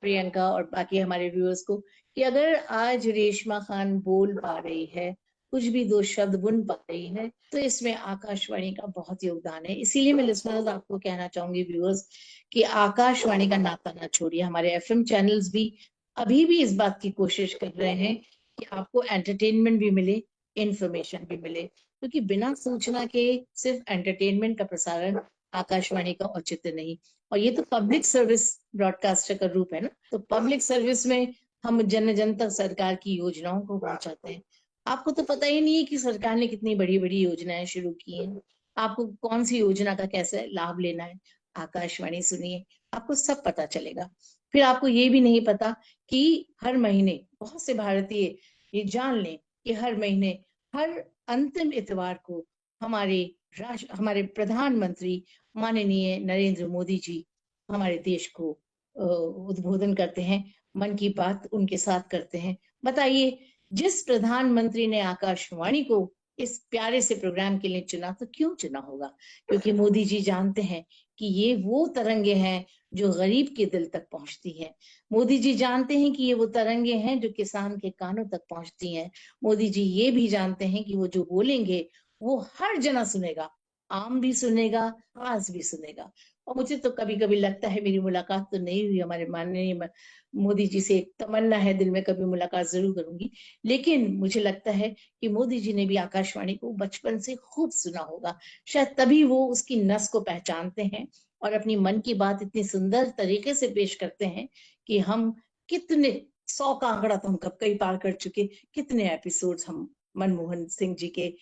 [SPEAKER 2] प्रियंका और बाकी हमारे व्यूअर्स को, कि अगर आज रेशमा खान बोल पा रही है, कुछ भी दो शब्द बुन पा रही है, तो इसमें आकाशवाणी का बहुत योगदान है। इसीलिए मैं लिसनर्स आपको कहना चाहूंगी, व्यूअर्स, कि आकाशवाणी का नाता ना छोड़िए। हमारे एफएम चैनल्स भी अभी भी इस बात की कोशिश कर रहे हैं कि आपको एंटरटेनमेंट भी मिले, इंफॉर्मेशन भी मिले, क्योंकि बिना सूचना के सिर्फ एंटरटेनमेंट का प्रसारण आकाशवाणी का औचित्य नहीं। और ये तो पब्लिक सर्विस ब्रॉडकास्टर का रूप है ना। तो पब्लिक सर्विस में हम जन जन तक सरकार की योजनाओं को पहुंचाते हैं। आपको तो पता ही नहीं है कि सरकार ने कितनी बड़ी बड़ी योजनाएं शुरू की हैं। आपको कौन सी योजना का कैसे लाभ लेना है, आकाशवाणी सुनिए, आपको सब पता चलेगा। फिर आपको ये भी नहीं पता कि हर महीने बहुत से भारतीय ये जान लें कि हर महीने, हर अंतिम इतवार को हमारे प्रधानमंत्री माननीय नरेंद्र मोदी जी हमारे देश को उद्बोधन करते हैं, मन की बात उनके साथ करते हैं। बताइए, जिस प्रधानमंत्री ने आकाशवाणी को इस प्यारे से प्रोग्राम के लिए चुना, तो क्यों चुना होगा? क्योंकि मोदी जी जानते हैं कि ये वो तरंगे हैं जो गरीब के दिल तक पहुंचती हैं। मोदी जी जानते हैं कि ये वो तरंगे हैं जो किसान के कानों तक पहुंचती हैं। मोदी जी ये भी जानते हैं कि वो जो बोलेंगे वो हर जना सुनेगा, आम भी सुनेगा, खास भी सुनेगा। और मुझे तो कभी कभी लगता है, मेरी मुलाकात तो नहीं हुई हमारे माननीय मोदी जी से, एक तमन्ना है दिल में, कभी मुलाकात जरूर करूंगी। लेकिन मुझे लगता है कि मोदी जी ने भी आकाशवाणी को बचपन से खूब सुना होगा, शायद तभी वो उसकी नस को पहचानते हैं और अपनी मन की बात इतनी सुंदर तरीके से पेश करते हैं कि हम कितने 100 का आंकड़ा तो हम कब कई पार कर चुके, कितने एपिसोड्स हम मनमोहन सिंह जी के,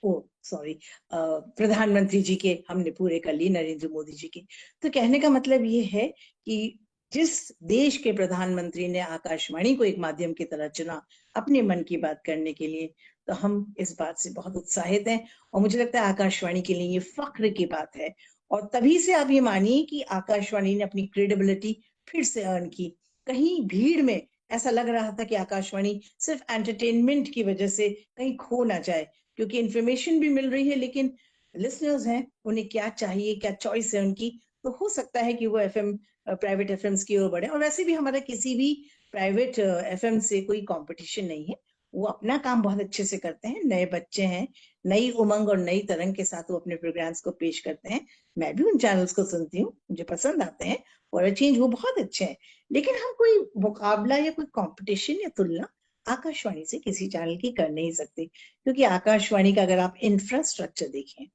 [SPEAKER 2] ओ सॉरी, प्रधानमंत्री जी के हमने पूरे कर लिए, नरेंद्र मोदी जी के। तो कहने का मतलब ये है कि जिस देश के प्रधानमंत्री ने आकाशवाणी को एक माध्यम की तरह चुना अपने मन की बात करने के लिए, तो हम इस बात से बहुत उत्साहित हैं। और मुझे लगता है आकाशवाणी के लिए ये फख्र की बात है। और तभी से आप ये मानिए कि आकाशवाणी ने अपनी क्रेडिबिलिटी फिर से अर्न की। कहीं भीड़ में ऐसा लग रहा था कि आकाशवाणी सिर्फ एंटरटेनमेंट की वजह से कहीं खो ना जाए, क्योंकि इंफॉर्मेशन भी मिल रही है, लेकिन लिसनर्स हैं, उन्हें क्या चाहिए, क्या चॉइस है उनकी। तो हो सकता है कि वो एफएम, प्राइवेट एफएम्स की ओर बढ़े। और वैसे भी हमारा किसी भी प्राइवेट एफएम से कोई कंपटीशन नहीं है, वो अपना काम बहुत अच्छे से करते हैं, नए बच्चे हैं, नई उमंग और नई तरंग के साथ वो अपने प्रोग्राम्स को पेश करते हैं। मैं भी उन चैनल्स को सुनती हूँ, मुझे पसंद आते हैं, फॉर अ चेंज वो बहुत अच्छे हैं। लेकिन हम कोई मुकाबला या कोई कंपटीशन या तुलना आकाशवाणी से किसी चैनल की कर नहीं सकते, क्योंकि आकाशवाणी का अगर आप इंफ्रास्ट्रक्चर देखें,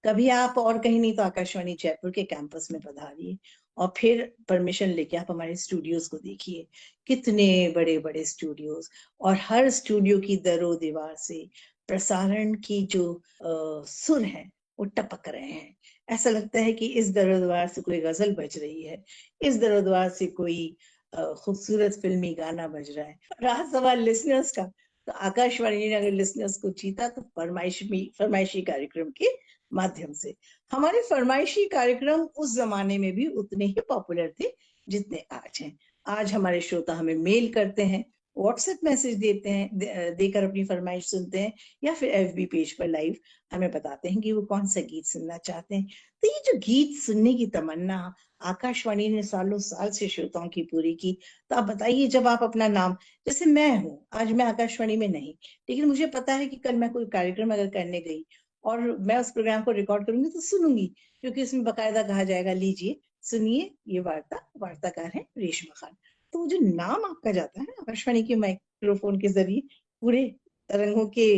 [SPEAKER 2] कभी आप और कहीं नहीं तो आकाशवाणी जयपुर के कैंपस में पधारिए और फिर परमिशन लेके आप हमारे स्टूडियोज को देखिए। कितने बड़े बड़े स्टूडियोज, और हर स्टूडियो की दरो दीवार से प्रसारण की जो सुर है वो टपक रहे हैं। ऐसा लगता है कि इस दरो दीवार से कोई गजल बज रही है, इस दरो दीवार से कोई खूबसूरत फिल्मी गाना बज रहा है। रहा सवाल लिसनर्स का, तो आकाशवाणी ने अगर लिसनर्स को जीता तो फरमाइशी कार्यक्रम के माध्यम से। हमारे फरमाइशी कार्यक्रम उस जमाने में भी उतने ही पॉपुलर थे जितने आज हैं। आज हमारे श्रोता हमें मेल करते हैं, व्हाट्सएप मैसेज देते हैं, देकर अपनी फरमाइश सुनते हैं, या फिर एफबी पेज पर लाइव हमें बताते हैं कि वो कौन सा गीत सुनना चाहते हैं। तो ये जो गीत सुनने की तमन्ना आकाशवाणी ने सालों साल से श्रोताओं की पूरी की। तो आप बताइए, जब आप अपना नाम, जैसे मैं हूँ, आज मैं आकाशवाणी में नहीं, लेकिन मुझे पता है कि कल मैं कोई कार्यक्रम अगर करने गई और मैं उस प्रोग्राम को रिकॉर्ड करूंगी तो सुनूंगी, क्योंकि उसमें बकायदा कहा जाएगा, लीजिए सुनिए ये वार्ताकार है रेशमा खान। तो जो नाम आपका जाता है ना आकाशवाणी के माइक्रोफोन के जरिए पूरे तरंगों के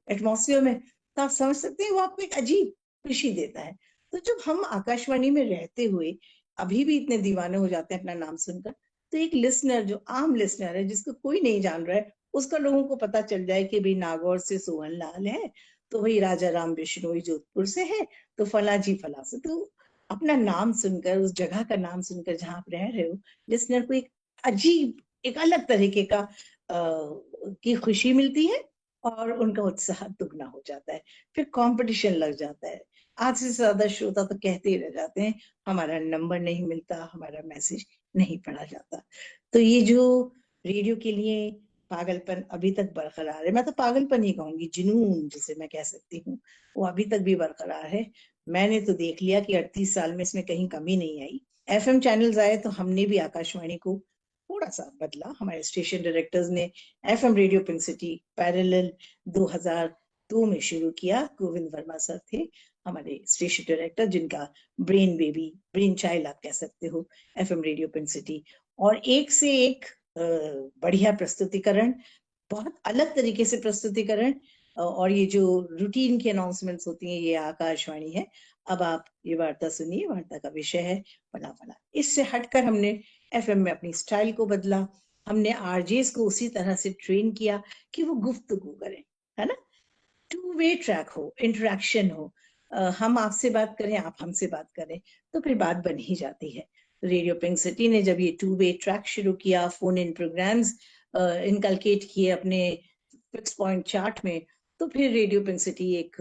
[SPEAKER 2] एटमॉस्फेयर में, तो आप समझ सकते हैं वो आपको एक अजीब खुशी देता है। तो जब हम आकाशवाणी में रहते हुए अभी भी इतने दीवाने हो जाते हैं अपना नाम सुनकर, तो एक लिसनर जो आम लिसनर है, जिसको कोई नहीं जान रहा है, उसका लोगों को पता चल जाए कि भाई नागौर से सोहन लाल है, तो वही राजा राम बिश्नोई जोधपुर से है, तो फला जी फला से। तो अपना नाम सुनकर, उस जगह का नाम सुनकर जहां आप रह रहे हो, लिसनर को एक अजीब, एक अलग तरीके का की खुशी मिलती है और उनका उत्साह दुगना हो जाता है। फिर कंपटीशन लग जाता है। आज से ज्यादा श्रोता तो कहते ही रह जाते हैं हमारा नंबर नहीं मिलता, हमारा मैसेज नहीं पढ़ा जाता। तो ये जो रेडियो के लिए पागलपन अभी तक बरकरार है, मैं तो पागलपन ही कहूंगी, जुनून जिसे मैं कह सकती हूँ, वो अभी तक भी बरकरार है। मैंने तो देख लिया कि 38 साल में इसमें कहीं कमी नहीं आई। एफएम चैनल्स आए तो हमने भी आकाशवाणी को थोड़ा सा बदला। हमारे स्टेशन डायरेक्टर्स ने FM radio pink city parallel 2002 में शुरू किया। गोविंद वर्मा सर थे हमारे स्टेशन डायरेक्टर, जिनका ब्रेन बेबी, ब्रेन चाइल्ड आप कह सकते हो, एफएम रेडियो पिंक सिटी। और एक से एक बढ़िया प्रस्तुतिकरण, बहुत अलग तरीके से प्रस्तुतिकरण। और ये जो रूटीन की अनाउंसमेंट्स होती हैं, ये आकाशवाणी है, अब आप ये वार्ता सुनिए, वार्ता का विषय है फला फला। इससे हटकर हमने एफएम में अपनी स्टाइल को बदला। हमने आरजेस को उसी तरह से ट्रेन किया कि वो गुफ्तगू करें, है ना, टू वे ट्रैक हो, इंटरेक्शन हो। हम आपसे बात करें, आप हमसे बात करें, तो फिर बात बन ही जाती है। रेडियो पिंक सिटी ने जब ये टू वे ट्रैक शुरू किया, फोन इन प्रोग्राम्स इनकलकेट किए अपने फिक्स पॉइंट चार्ट में, तो फिर रेडियो पिंक सिटी एक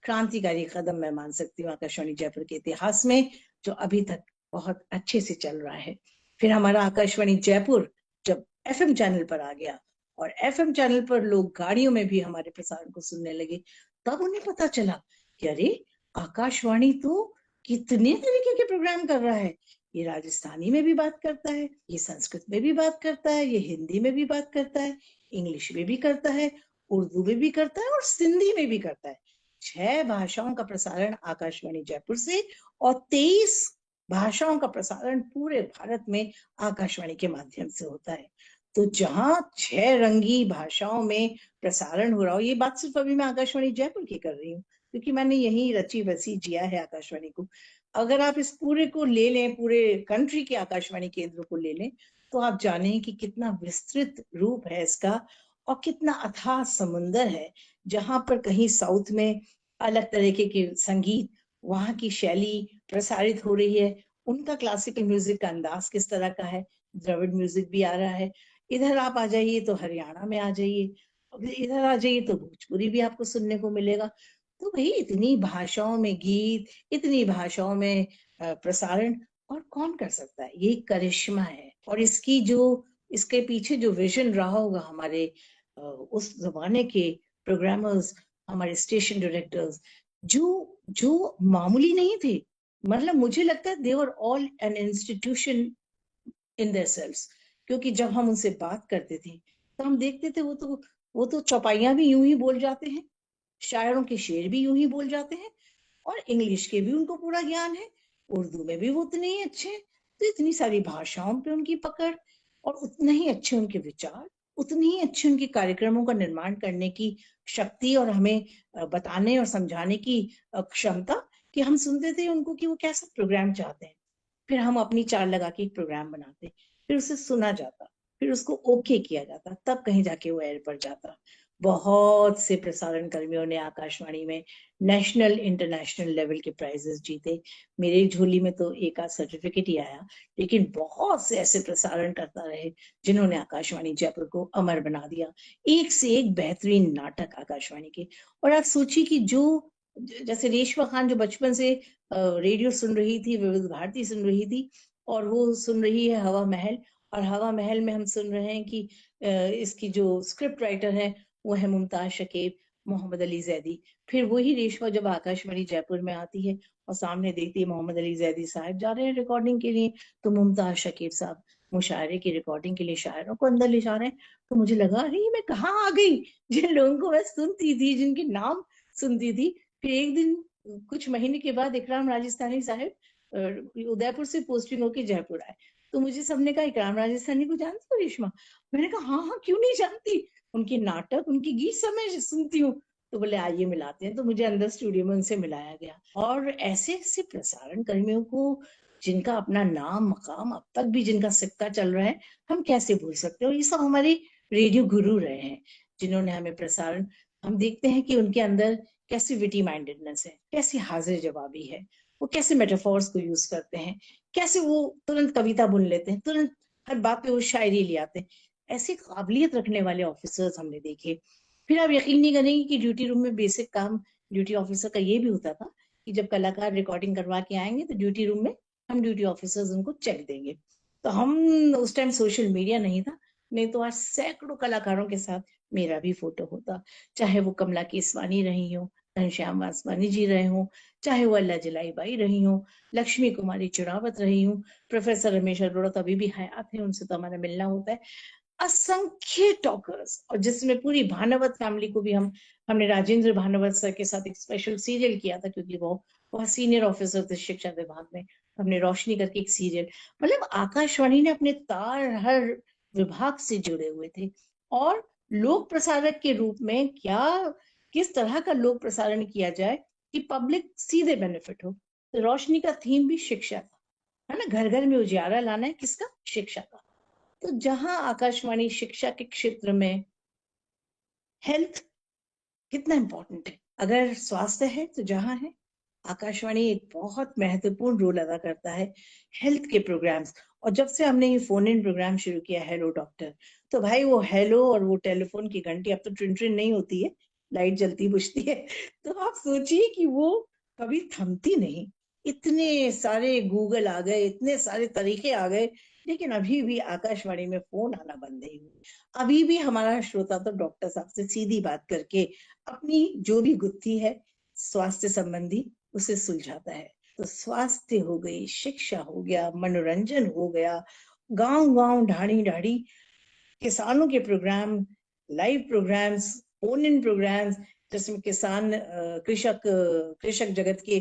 [SPEAKER 2] क्रांतिकारी कदम मैं मान सकती हूँ आकाशवाणी जयपुर के इतिहास में, जो अभी तक बहुत अच्छे से चल रहा है। फिर हमारा आकाशवाणी जयपुर जब एफएम चैनल पर आ गया, और एफएम चैनल पर लोग गाड़ियों में भी हमारे प्रसारण को सुनने लगे, तब उन्हें पता चला कि अरे, आकाशवाणी तो कितने तरीके के प्रोग्राम कर रहा है। ये राजस्थानी में भी बात करता है, ये संस्कृत में भी बात करता है, ये हिंदी में भी बात करता है, इंग्लिश में भी करता है, उर्दू में भी करता है और सिंधी में भी करता है। 6 भाषाओं का प्रसारण आकाशवाणी जयपुर से, और 23 भाषाओं का प्रसारण पूरे भारत में आकाशवाणी के माध्यम से होता है। तो जहां 6 रंगी भाषाओं में प्रसारण हो रहा हो, ये बात सिर्फ अभी मैं आकाशवाणी जयपुर की कर रही हूँ, क्योंकि मैंने यही रची बसी जिया है आकाशवाणी को। अगर आप इस पूरे को ले लें, पूरे कंट्री के आकाशवाणी केंद्रों को ले लें, तो आप जानें कि कितना विस्तृत रूप है इसका, और कितना अथाह समुंदर है। जहां पर कहीं साउथ में अलग तरीके के संगीत, वहां की शैली प्रसारित हो रही है, उनका क्लासिकल म्यूजिक का अंदाज किस तरह का है, द्रविड़ म्यूजिक भी आ रहा है। इधर आप आ जाइए तो हरियाणा में आ जाइए, इधर आ जाइए तो भोजपुरी भी आपको सुनने को मिलेगा। तो भाई, इतनी भाषाओं में गीत, इतनी भाषाओं में प्रसारण, और कौन कर सकता है? ये करिश्मा है। और इसकी जो, इसके पीछे जो विजन रहा होगा हमारे उस जमाने के प्रोग्रामर्स, हमारे स्टेशन डायरेक्टर्स, जो जो मामूली नहीं थे। मतलब मुझे लगता है they were all an institution in their selves. क्योंकि जब हम उनसे बात करते थे तो हम देखते थे वो तो चौपाइयां भी यूं ही बोल जाते हैं, शायरों के शेर भी यूं ही बोल जाते हैं, और इंग्लिश के भी उनको पूरा ज्ञान है, उर्दू में भी वो उतने ही अच्छे हैं। तो इतनी सारी भाषाओं पे उनकी पकड़, और उतने ही अच्छे उनके विचार, उतनी ही अच्छे उनके कार्यक्रमों का निर्माण करने की शक्ति, और हमें बताने और समझाने की क्षमता, कि हम सुनते थे उनको कि वो कैसा प्रोग्राम चाहते हैं। फिर हम अपनी चार लगा के एक प्रोग्राम बनाते, फिर उसे सुना जाता, फिर उसको ओके किया जाता, तब कहीं जाके वो एयर पर जाता। बहुत से प्रसारण कर्मियों ने आकाशवाणी में नेशनल इंटरनेशनल लेवल के प्राइजेस जीते। मेरे झोली में तो एक आध सर्टिफिकेट ही आया, लेकिन बहुत से ऐसे प्रसारण करता रहे जिन्होंने आकाशवाणी जयपुर को अमर बना दिया। एक से एक बेहतरीन नाटक आकाशवाणी के। और आप सोचिए कि जो, जैसे रेशमा खान जो बचपन से रेडियो सुन रही थी, विविध भारती सुन रही थी, और वो सुन रही है हवा महल, और हवा महल में हम सुन रहे हैं कि इसकी जो स्क्रिप्ट राइटर है वो है मुमताज शकीब, मोहम्मद अली जैदी। फिर वही रेशमा जब आकाशवाणी जयपुर में आती है और सामने देखती है मोहम्मद अली जैदी साहब जा रहे हैं रिकॉर्डिंग के लिए, तो मुमताज शकीब साहब मुशायरे की रिकॉर्डिंग के लिए शायरों को अंदर ले जा रहे हैं। तो मुझे लगा, अरे मैं कहाँ आ गई, जिन लोगों को मैं सुनती थी, जिनके नाम सुनती थी। फिर एक दिन कुछ महीने के बाद इकराम राजस्थानी साहब उदयपुर से पोस्टिंग होके जयपुर आए, तो मुझे सबने कहा, इकराम राजस्थानी को जानती हो रेशमा? मैंने कहा हाँ हाँ, क्यों नहीं जानती, उनके नाटक, उनके गीत सब मैं सुनती हूँ। तो बोले आइए मिलाते हैं, तो मुझे अंदर स्टूडियो में उनसे मिलाया गया। और ऐसे ऐसे प्रसारण कर्मियों को, जिनका अपना नाम मकाम अब तक भी, जिनका सिक्का चल रहा है, हम कैसे भूल सकते हैं? और ये सब हमारे रेडियो गुरु रहे हैं, जिन्होंने हमें प्रसारण, हम देखते हैं कि उनके अंदर कैसी विटी माइंडेडनेस है, कैसी हाजिर जवाबी है, वो कैसे मेटाफोर्स को यूज करते हैं, कैसे वो तुरंत कविता बुन लेते हैं, तुरंत हर बात पे वो शायरी ले आते हैं। ऐसी काबिलियत रखने वाले ऑफिसर्स हमने देखे। फिर आप यकीन नहीं करेंगे कि ड्यूटी रूम में बेसिक काम ड्यूटी ऑफिसर का ये भी होता था कि जब कलाकार रिकॉर्डिंग करवा के आएंगे तो ड्यूटी रूम में हम ड्यूटी ऑफिसर्स उनको चेक देंगे। तो हम उस टाइम सोशल मीडिया नहीं था, नहीं तो आज सैकड़ों कलाकारों के साथ मेरा भी फोटो होता, चाहे वो कमला केसवानी रही हो, घनश्याम वासवानी जी रहे हो, चाहे वो अल्लाह जलाई बाई रही हो, लक्ष्मी कुमारी चिड़ावत रही हूँ, प्रोफेसर रमेश अरोड़ा तो अभी भी हयात है, उनसे तो हमारा मिलना होता है। असंख्य टॉकर्स, और जिसमें पूरी भानवत फैमिली को भी हमने राजेंद्र भानवत सर के साथ एक स्पेशल सीरियल किया था, क्योंकि वो बहुत सीनियर ऑफिसर थे शिक्षा विभाग में। हमने रोशनी करके एक सीरियल, मतलब आकाशवाणी ने अपने तार हर विभाग से जुड़े हुए थे। और लोक प्रसारक के रूप में क्या, किस तरह का लोक प्रसारण किया जाए कि पब्लिक सीधे बेनिफिट हो। तो रोशनी का थीम भी शिक्षा था, है ना, घर घर में उजियारा लाना है, किसका, शिक्षा का। तो जहां आकाशवाणी शिक्षा के क्षेत्र में, हेल्थ कितना इंपॉर्टेंट है, अगर स्वास्थ्य है तो जहां है, आकाशवाणी एक बहुत महत्वपूर्ण रोल अदा करता है हेल्थ के प्रोग्राम्स। और जब से हमने ये फोन इन प्रोग्राम शुरू किया हेलो डॉक्टर, तो भाई वो हेलो और वो टेलीफोन की घंटी अब तो ट्रिन ट्रिन नहीं होती है, लाइट जलती बुझती है। तो आप सोचिए कि वो कभी थमती नहीं। इतने सारे गूगल आ गए, इतने सारे तरीके आ गए, लेकिन अभी भी आकाशवाणी में फोन आना बंद नहीं हुआ। अभी भी हमारा श्रोता तो डॉक्टर साहब से सीधी बात करके अपनी जो भी गुत्थी है स्वास्थ्य संबंधी उसे सुलझाता है। तो स्वास्थ्य हो गई, शिक्षा हो गया, मनोरंजन हो गया, गांव गांव ढाड़ी ढाड़ी किसानों के program, live programs, phone in programs, जिसमें किसान कृषक जगत के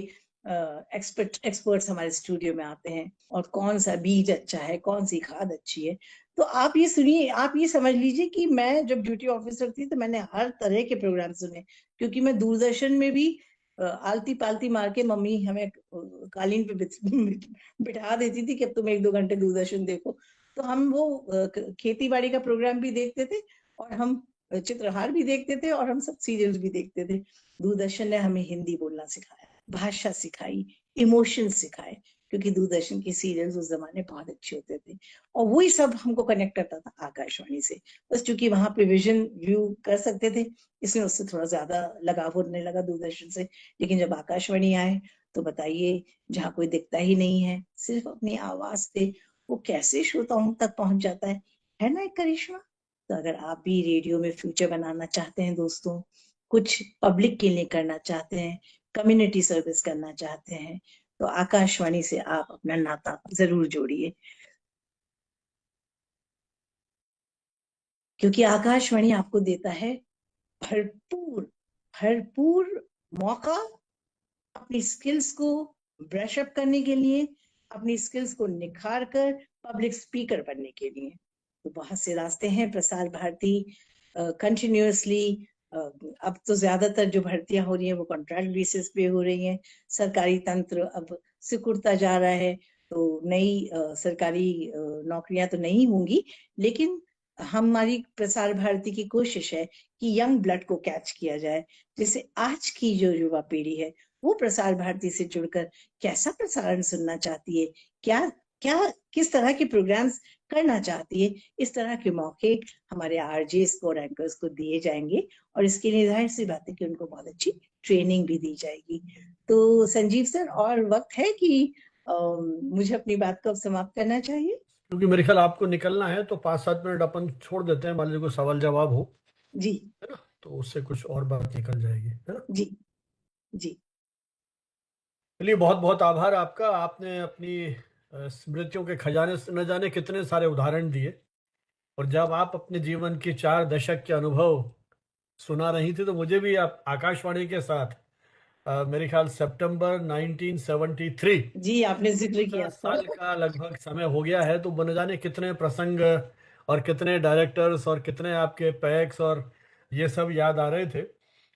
[SPEAKER 2] एक्सपर्ट्स हमारे स्टूडियो में आते हैं, और कौन सा बीज अच्छा है, कौन सी खाद अच्छी है। तो आप ये सुनिए, आप ये समझ लीजिए कि मैं जब ड्यूटी ऑफिसर थी तो मैंने हर तरह के प्रोग्राम सुने, क्योंकि मैं दूरदर्शन में भी आलती पालती मार के मम्मी हमें कालीन पे बिठा देती थी कि अब तुम 1-2 घंटे दूरदर्शन देखो। तो हम वो खेती बाड़ी का प्रोग्राम भी देखते थे, और हम चित्रहार भी देखते थे, और हम सब सीरियल्स भी देखते थे। दूरदर्शन ने हमें हिंदी बोलना सिखाया, भाषा सिखाई, इमोशन सिखाए, क्योंकि दूरदर्शन के सीरियल्स उस जमाने बहुत अच्छे होते थे। और वही सब हमको कनेक्ट करता था आकाशवाणी से। बस चूंकि वहां पे विजन व्यू कर सकते थे, इसलिए उससे थोड़ा ज्यादा लगाव होने लगा दूरदर्शन से। लेकिन जब आकाशवाणी आए तो बताइए, जहाँ कोई दिखता ही नहीं है, सिर्फ अपनी आवाज से वो कैसे श्रोताओं तक पहुंच जाता है ना एक करिश्मा। तो अगर आप भी रेडियो में फ्यूचर बनाना चाहते हैं दोस्तों, कुछ पब्लिक के लिए करना चाहते हैं, कम्युनिटी सर्विस करना चाहते हैं, तो आकाशवाणी से आप अपना नाता जरूर जोड़िए, क्योंकि आकाशवाणी आपको देता है भरपूर भरपूर मौका अपनी स्किल्स को ब्रश अप करने के लिए, अपनी स्किल्स को निखार कर पब्लिक स्पीकर बनने के लिए। तो बहुत से रास्ते हैं। प्रसार भारती कंटिन्यूअसली, अब तो ज्यादातर जो भर्तियां हो रही हैं वो कॉन्ट्रैक्ट बेसिस पे हो रही हैं। सरकारी तंत्र अब सिकुड़ता जा रहा है, तो नई सरकारी नौकरियां तो नहीं होंगी, लेकिन हमारी प्रसार भारती की कोशिश है कि यंग ब्लड को कैच किया जाए, जैसे आज की जो युवा पीढ़ी है वो प्रसार भारती से जुड़कर कैसा प्रसारण सुनना चाहती है, क्या क्या किस तरह के प्रोग्राम्स करना चाहती है। इस तरह के मौके हमारे आरजेस को और एंकर्स को दिए जाएंगे, और इसके लिए जाहिर सी बात है कि उनको बहुत अच्छी ट्रेनिंग भी दी जाएगी। तो संजीव सर, और वक्त है कि मुझे अपनी बात को अब समाप्त करना चाहिए?
[SPEAKER 1] क्योंकि मेरे ख्याल आपको निकलना है, तो 5-7 मिनट अपन छोड़ देते हैं, मान लीजिए कोई सवाल जवाब हो,
[SPEAKER 2] जी
[SPEAKER 1] है ना, तो उससे कुछ और बात निकल जाएगी, है ना।
[SPEAKER 2] जी जी।
[SPEAKER 1] चलिए, बहुत बहुत आभार आपका। आपने अपनी स्मृतियों के खजाने से न जाने कितने सारे उदाहरण दिए, और जब आप अपने जीवन के 4 दशक के अनुभव सुना रही थी, तो मुझे भी आप आकाशवाणी के साथ मेरे ख्याल सितंबर 1973,
[SPEAKER 2] जी आपने जिक्र किया
[SPEAKER 1] 10 साल का लगभग समय हो गया है। तो न जाने कितने प्रसंग और कितने डायरेक्टर्स और कितने आपके पैक्स और ये सब याद आ रहे थे।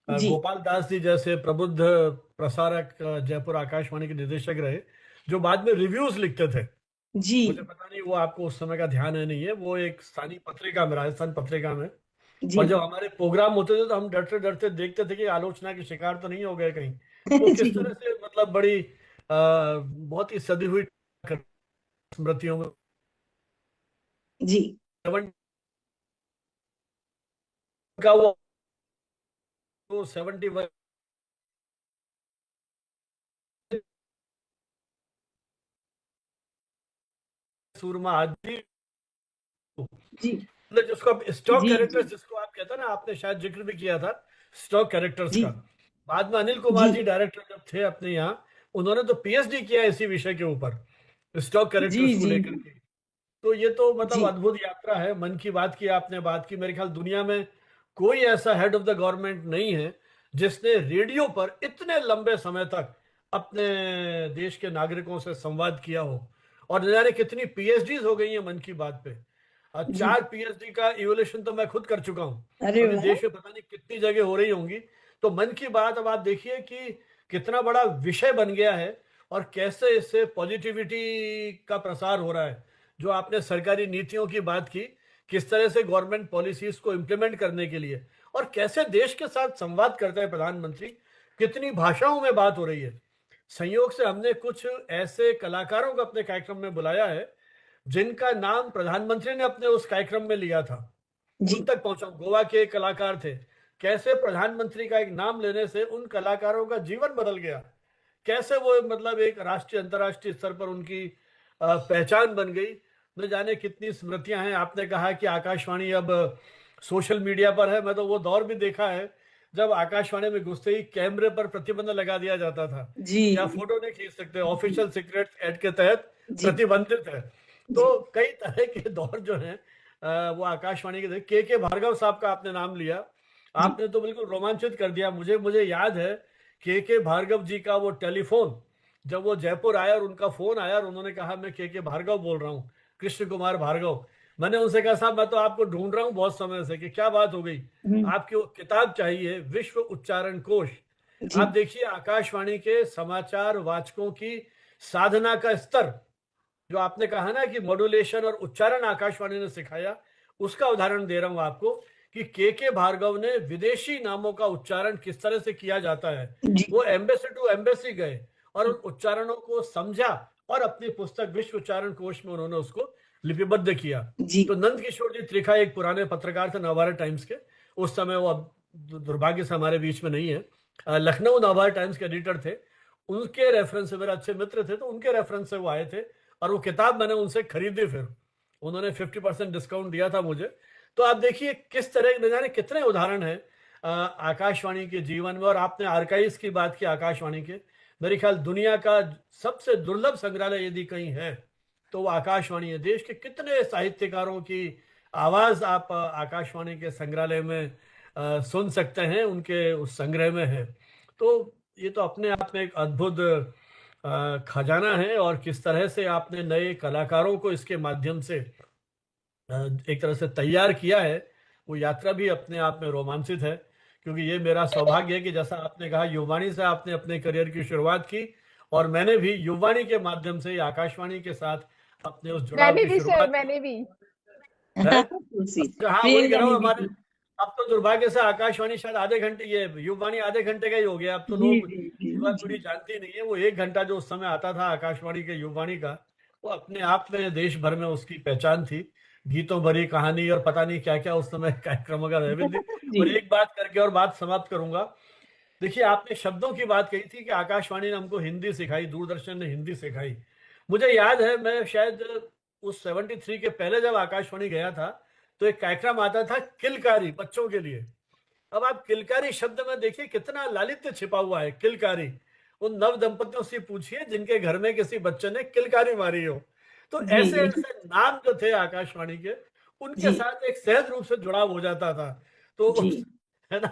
[SPEAKER 2] जी
[SPEAKER 1] गोपाल दास जी जैसे प्रबुद्ध प्रसारक जयपुर आकाशवाणी के निदेशक रहे, जो बाद में रिव्यूज लिखते थे।
[SPEAKER 2] जी
[SPEAKER 1] मुझे पता नहीं वो आपको उस समय का ध्यान है नहीं है, वो एक स्थानीय पत्रिका में, राजस्थान पत्रिका में
[SPEAKER 2] जी
[SPEAKER 1] और जब हमारे प्रोग्राम होते थे तो हम डरते डरते देखते थे कि आलोचना के शिकार तो नहीं हो गए कहीं। वो किस
[SPEAKER 2] जी
[SPEAKER 1] तरह से मतलब बड़ी बहुत ही सदी हुई स्मृतियों में
[SPEAKER 2] जी
[SPEAKER 1] 70 का वो 71 सूरमा आज भी
[SPEAKER 2] जी
[SPEAKER 1] मतलब जिसको आप स्टॉक
[SPEAKER 2] जी
[SPEAKER 1] कैरेक्टर्स
[SPEAKER 2] जी
[SPEAKER 1] जिसको आप कहते हैं ना, आपने शायद जिक्र भी किया था स्टॉक कैरेक्टर्स
[SPEAKER 2] जी
[SPEAKER 1] का। बाद में अनिल
[SPEAKER 2] जी
[SPEAKER 1] कुमार जी डायरेक्टर जब थे अपने यहाँ, उन्होंने तो पीएचडी किया इसी विषय के ऊपर, स्टॉक
[SPEAKER 2] जी
[SPEAKER 1] कैरेक्टर्स को
[SPEAKER 2] जी
[SPEAKER 1] लेकर के। तो ये तो मतलब
[SPEAKER 2] जी
[SPEAKER 1] अद्भुत यात्रा है। मन की बात की आपने बात की, मेरे ख्याल दुनिया में कोई ऐसा हेड ऑफ द गवर्नमेंट नहीं है जिसने रेडियो पर इतने लंबे समय तक अपने देश के नागरिकों से संवाद किया हो। और न जाने कितनी पीएचडीज हो गई हैं मन की बात पे।
[SPEAKER 2] जी
[SPEAKER 1] 4 पीएचडी का इवोल्यूशन तो मैं खुद कर चुका हूं।
[SPEAKER 2] अरे
[SPEAKER 1] अभी
[SPEAKER 2] वाह
[SPEAKER 1] देश में पता नहीं कितनी जगह हो रही होंगी। तो मन की बात अब आप देखिए कि कितना बड़ा विषय बन गया है और कैसे इससे पॉजिटिविटी का प्रसार हो रहा है। जो आपने सरकारी नीतियों की बात की, किस तरह से गवर्नमेंट पॉलिसीज को इम्प्लीमेंट करने के लिए और कैसे देश के साथ संवाद करता है प्रधानमंत्री, कितनी भाषाओं में बात हो रही है। संयोग से हमने कुछ ऐसे कलाकारों को अपने कार्यक्रम में बुलाया है जिनका नाम प्रधानमंत्री ने अपने उस कार्यक्रम में लिया था। उन
[SPEAKER 2] जी
[SPEAKER 1] तक पहुंचा, गोवा के एक कलाकार थे। कैसे प्रधानमंत्री का एक नाम लेने से उन कलाकारों का जीवन बदल गया, कैसे वो मतलब एक राष्ट्रीय अंतर्राष्ट्रीय स्तर पर उनकी पहचान बन गई। न जाने कितनी स्मृतियां हैं। आपने कहा कि आकाशवाणी अब सोशल मीडिया पर है, मैं तो वो दौर भी देखा है जब आकाशवाणी में घुसते ही कैमरे पर प्रतिबंध लगा दिया जाता था
[SPEAKER 2] जी
[SPEAKER 1] कि आप फोटो नहीं खींच सकते,
[SPEAKER 2] जी
[SPEAKER 1] ऑफिशियल सीक्रेट एक्ट के तहत
[SPEAKER 2] जी
[SPEAKER 1] प्रतिबंधित है। तो
[SPEAKER 2] जी
[SPEAKER 1] कई तरह के दौर जो हैं वो आकाशवाणी के थे। के भार्गव साहब का आपने नाम लिया,
[SPEAKER 2] जी
[SPEAKER 1] आपने तो बिल्कुल रोमांचित कर दिया मुझे। मुझे याद है के भार्गव जी का वो टेलीफोन, जब वो जयपुर आया और उनका फोन आया और उन्होंने कहा मैं के भार्गव बोल रहा हूँ, कृष्ण कुमार भार्गव। मैंने उनसे कहा साहब मैं तो आपको ढूंढ रहा हूँ बहुत समय से कि क्या बात हो गई।
[SPEAKER 2] हम्म,
[SPEAKER 1] आपकी वो किताब चाहिए, विश्व उच्चारण कोश।
[SPEAKER 2] जी
[SPEAKER 1] आप देखिए आकाशवाणी के समाचार वाचकों की साधना का स्तर, जो आपने कहा ना कि मॉड्यूलेशन और उच्चारण आकाशवाणी ने सिखाया, उसका उदाहरण दे रहा हूं आपको कि के भार्गव ने विदेशी नामों का उच्चारण किस तरह से किया जाता है।
[SPEAKER 2] जी
[SPEAKER 1] वो एम्बेसी टू एम्बेसी गए और उन उच्चारणों को समझा और अपनी पुस्तक विश्व उच्चारण कोश में उन्होंने उसको लिपिबद्ध किया।
[SPEAKER 2] जी
[SPEAKER 1] तो नंद किशोर जी त्रिखा एक पुराने पत्रकार थे नवभारत टाइम्स के, उस समय वो अब दुर्भाग्य से हमारे बीच में नहीं है, लखनऊ नवभारत टाइम्स के एडिटर थे। उनके रेफरेंस से, मेरे अच्छे मित्र थे तो उनके रेफरेंस से वो आए थे और वो किताब मैंने उनसे खरीदी। फिर उन्होंने 50% डिस्काउंट दिया था मुझे। तो आप देखिए किस तरह, न जाने कितने उदाहरण हैं आकाशवाणी के जीवन में। और आपने आर्काइव्स की बात की आकाशवाणी के, मेरे ख्याल दुनिया का सबसे दुर्लभ संग्रहालय यदि कहीं है तो वो आकाशवाणी है। देश के कितने साहित्यकारों की आवाज आप आकाशवाणी के संग्रहालय में सुन सकते हैं, उनके उस संग्रह में है। तो ये तो अपने आप में एक अद्भुत खजाना है। और किस तरह से आपने नए कलाकारों को इसके माध्यम से एक तरह से तैयार किया है, वो यात्रा भी अपने आप में रोमांचित है। क्योंकि ये मेरा सौभाग्य है कि जैसा आपने कहा युवाणी से आपने अपने करियर की शुरुआत की और मैंने भी युवाणी के माध्यम से आकाशवाणी के साथ अपने उस जुड़ाव
[SPEAKER 3] मैंने
[SPEAKER 1] की
[SPEAKER 3] भी सर,
[SPEAKER 1] शुरुआत की
[SPEAKER 3] मैंने भी।
[SPEAKER 1] है।
[SPEAKER 2] तुलसी
[SPEAKER 1] अच्छा, हाँ वही कह
[SPEAKER 2] प्रियंका
[SPEAKER 1] रहा
[SPEAKER 2] ने
[SPEAKER 1] हूँ
[SPEAKER 2] भी
[SPEAKER 1] हमारे।
[SPEAKER 2] की
[SPEAKER 1] अब तो दुर्भाग्य से आकाशवाणी शायद आधे घंटे, ये युवाणी आधे घंटे का ही हो गया। अब तो
[SPEAKER 2] जी
[SPEAKER 1] लोग,
[SPEAKER 2] जी जी
[SPEAKER 1] युवा
[SPEAKER 2] जी
[SPEAKER 1] पीढ़ी जानती नहीं है। वो 1 घंटा जो उस समय आता था आकाशवाणी के युवाणी का, वो अपने आप में देश भर में उसकी पहचान थी। गीतों भरी कहानी और पता नहीं क्या क्या उस समय कार्यक्रमों का रेवन्यू।
[SPEAKER 2] जी
[SPEAKER 1] और एक बात करके और बात समाप्त करूंगा। देखिए आपने शब्दों की बात कही थी कि आकाशवाणी ने हमको हिंदी सिखाई, दूरदर्शन ने हिंदी सिखाई। मुझे याद है मैं शायद उस 73 के पहले जब आकाशवाणी गया था तो एक कार्यक्रम आता था किलकारी बच्चों के लिए। अब आप किलकारी शब्द में देखिए कितना लालित्य छिपा हुआ है। किलकारी, उन नव दंपतियों से पूछिए जिनके घर में किसी बच्चे ने किलकारी मारी हो। तो
[SPEAKER 2] जी
[SPEAKER 1] ऐसे
[SPEAKER 2] जी
[SPEAKER 1] ऐसे नाम जो थे आकाशवाणी के, उनके
[SPEAKER 2] जी
[SPEAKER 1] साथ एक सहज रूप से जुड़ाव हो जाता था। तो
[SPEAKER 2] जी
[SPEAKER 1] है ना।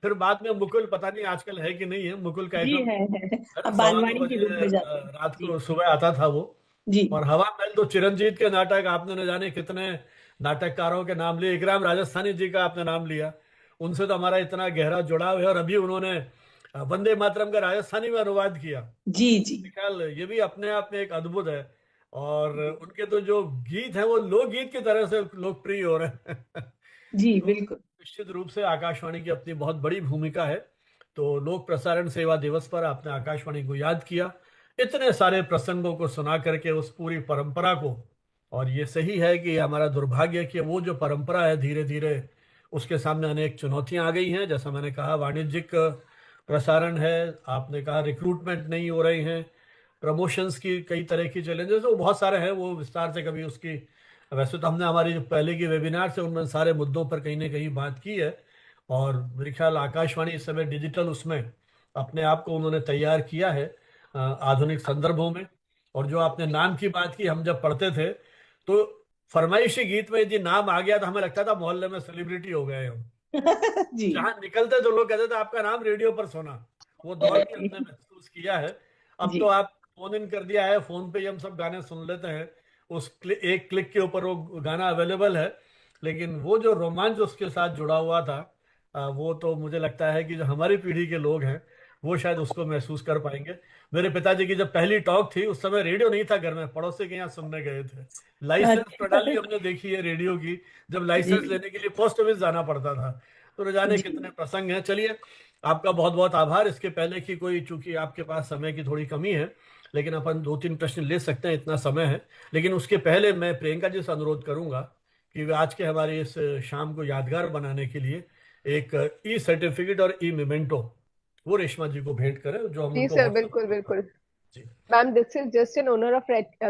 [SPEAKER 1] फिर बाद में मुकुल, पता नहीं आजकल है कि नहीं है मुकुल
[SPEAKER 2] जी
[SPEAKER 1] कार्यक्रम,
[SPEAKER 2] है
[SPEAKER 1] है ना,
[SPEAKER 2] अब
[SPEAKER 1] 2:15
[SPEAKER 2] बानवाड़ी के
[SPEAKER 1] बजे
[SPEAKER 2] रूप में जाते हैं
[SPEAKER 1] रात
[SPEAKER 2] जी
[SPEAKER 1] को सुबह आता था वो।
[SPEAKER 2] जी
[SPEAKER 1] और हवा महल तो चिरंजीत के नाटक, आपने न जाने कितने नाटककारों के नाम लिए। इकराम राजस्थानी जी का आपने नाम लिया, उनसे तो हमारा इतना गहरा जुड़ाव है। और अभी उन्होंने वंदे मातरम का राजस्थानी में अनुवाद किया।
[SPEAKER 2] जी जी
[SPEAKER 1] ख्याल ये भी अपने आप में एक अद्भुत है। और उनके तो जो गीत हैं वो लोकगीत की तरह से लोकप्रिय हो रहे हैं।
[SPEAKER 2] जी
[SPEAKER 1] तो
[SPEAKER 2] बिल्कुल।
[SPEAKER 1] निश्चित रूप से आकाशवाणी की अपनी बहुत बड़ी भूमिका है। तो लोक प्रसारण सेवा दिवस पर आपने आकाशवाणी को याद किया, इतने सारे प्रसंगों को सुना करके उस पूरी परंपरा को। और ये सही है कि हमारा दुर्भाग्य है कि वो जो परंपरा है धीरे धीरे उसके सामने अनेक चुनौतियां आ गई हैं। जैसा मैंने कहा, वाणिज्यिक प्रसारण है, आपने कहा रिक्रूटमेंट नहीं हो रही हैं, प्रमोशंस की कई तरह की चैलेंजेस, वो बहुत सारे हैं, वो विस्तार से कभी उसकी, वैसे तो हमने हमारी जो पहले की वेबिनार से उनमें सारे मुद्दों पर कहीं ना कहीं बात की है। और मेरे ख्याल आकाशवाणी इस समय डिजिटल उसमें अपने आप को उन्होंने तैयार किया है आधुनिक संदर्भों में। और जो आपने नाम की बात की, हम जब पढ़ते थे तो फरमाइशी गीत में यदि नाम आ गया तो हमें लगता था मोहल्ले में सेलिब्रिटी हो गए हम।
[SPEAKER 2] जी
[SPEAKER 1] जहां निकलते तो लोग कहते थे आपका नाम रेडियो पर सुना। वो दौर भी हमने महसूस किया है। अब तो
[SPEAKER 2] जी
[SPEAKER 1] आप फोन इन कर दिया है, फोन पे ही हम सब गाने सुन लेते हैं, एक क्लिक के ऊपर वो गाना अवेलेबल है। लेकिन वो जो रोमांच उसके साथ जुड़ा हुआ था, वो तो मुझे लगता है कि जो हमारी पीढ़ी के लोग हैं वो शायद उसको महसूस कर पाएंगे। मेरे पिताजी की जब पहली टॉक थी उस समय रेडियो नहीं था घर में, पड़ोसी के यहाँ सुनने गए थे। लाइसेंस
[SPEAKER 2] अच्छा
[SPEAKER 1] प्रणाली हमने देखी है रेडियो की, जब
[SPEAKER 2] जी
[SPEAKER 1] लाइसेंस लेने के लिए पोस्ट ऑफिस जाना पड़ता था। तो न जाने
[SPEAKER 2] जी
[SPEAKER 1] कितने प्रसंग हैं। चलिए, आपका बहुत बहुत आभार। इसके पहले की कोई, चूंकि आपके पास समय की थोड़ी कमी है, लेकिन अपन दो तीन प्रश्न ले सकते हैं, इतना समय है। लेकिन उसके पहले मैं प्रियंका जी से अनुरोध करूंगा कि वे आज के हमारे इस शाम को यादगार बनाने के लिए एक ई सर्टिफिकेट और ई मेमेंटो वो रेशमा जी को भेंट करें, जो हम
[SPEAKER 3] जी
[SPEAKER 1] उनको
[SPEAKER 3] सर,
[SPEAKER 1] व्हाट्सएप
[SPEAKER 3] बिल्कुल
[SPEAKER 1] पर।
[SPEAKER 3] बिल्कुल।
[SPEAKER 1] जी
[SPEAKER 3] Ma'am, this is just an honor of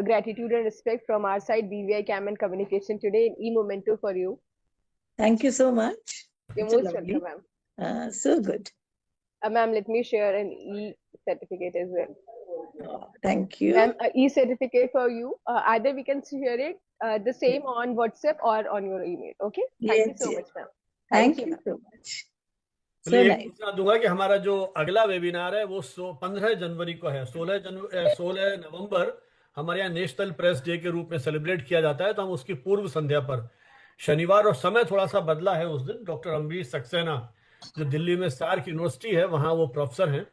[SPEAKER 3] gratitude and respect from our side, BVI CAM and Communication today in e-memento for you.
[SPEAKER 2] Thank you so much
[SPEAKER 3] You're
[SPEAKER 2] it's
[SPEAKER 3] most
[SPEAKER 2] lovely
[SPEAKER 3] welcome, ma'am.
[SPEAKER 2] So good
[SPEAKER 3] Ma'am, let me share an e-certificate as well.
[SPEAKER 2] Thank you
[SPEAKER 3] Ma'am, a e-certificate for you. Either we can share it the same on WhatsApp or on your email. Okay? Thank you
[SPEAKER 2] yes
[SPEAKER 3] so
[SPEAKER 2] yes
[SPEAKER 3] much, ma'am. Thank
[SPEAKER 2] thank
[SPEAKER 3] you,
[SPEAKER 2] you
[SPEAKER 3] ma'am.
[SPEAKER 2] So much so
[SPEAKER 1] चलिए, एक
[SPEAKER 2] nice
[SPEAKER 1] सूचना दूंगा कि हमारा जो अगला webinar है वो 15 जनवरी को है। 16 नवंबर हमारे यहाँ नेशनल प्रेस डे के रूप में सेलिब्रेट किया जाता है। तो हम उसकी पूर्व संध्या पर शनिवार, और समय थोड़ा सा बदला है उस दिन, डॉक्टर अम्बरीश सक्सेना जो दिल्ली में सार्क यूनिवर्सिटी है वहाँ वो प्रोफेसर हैं,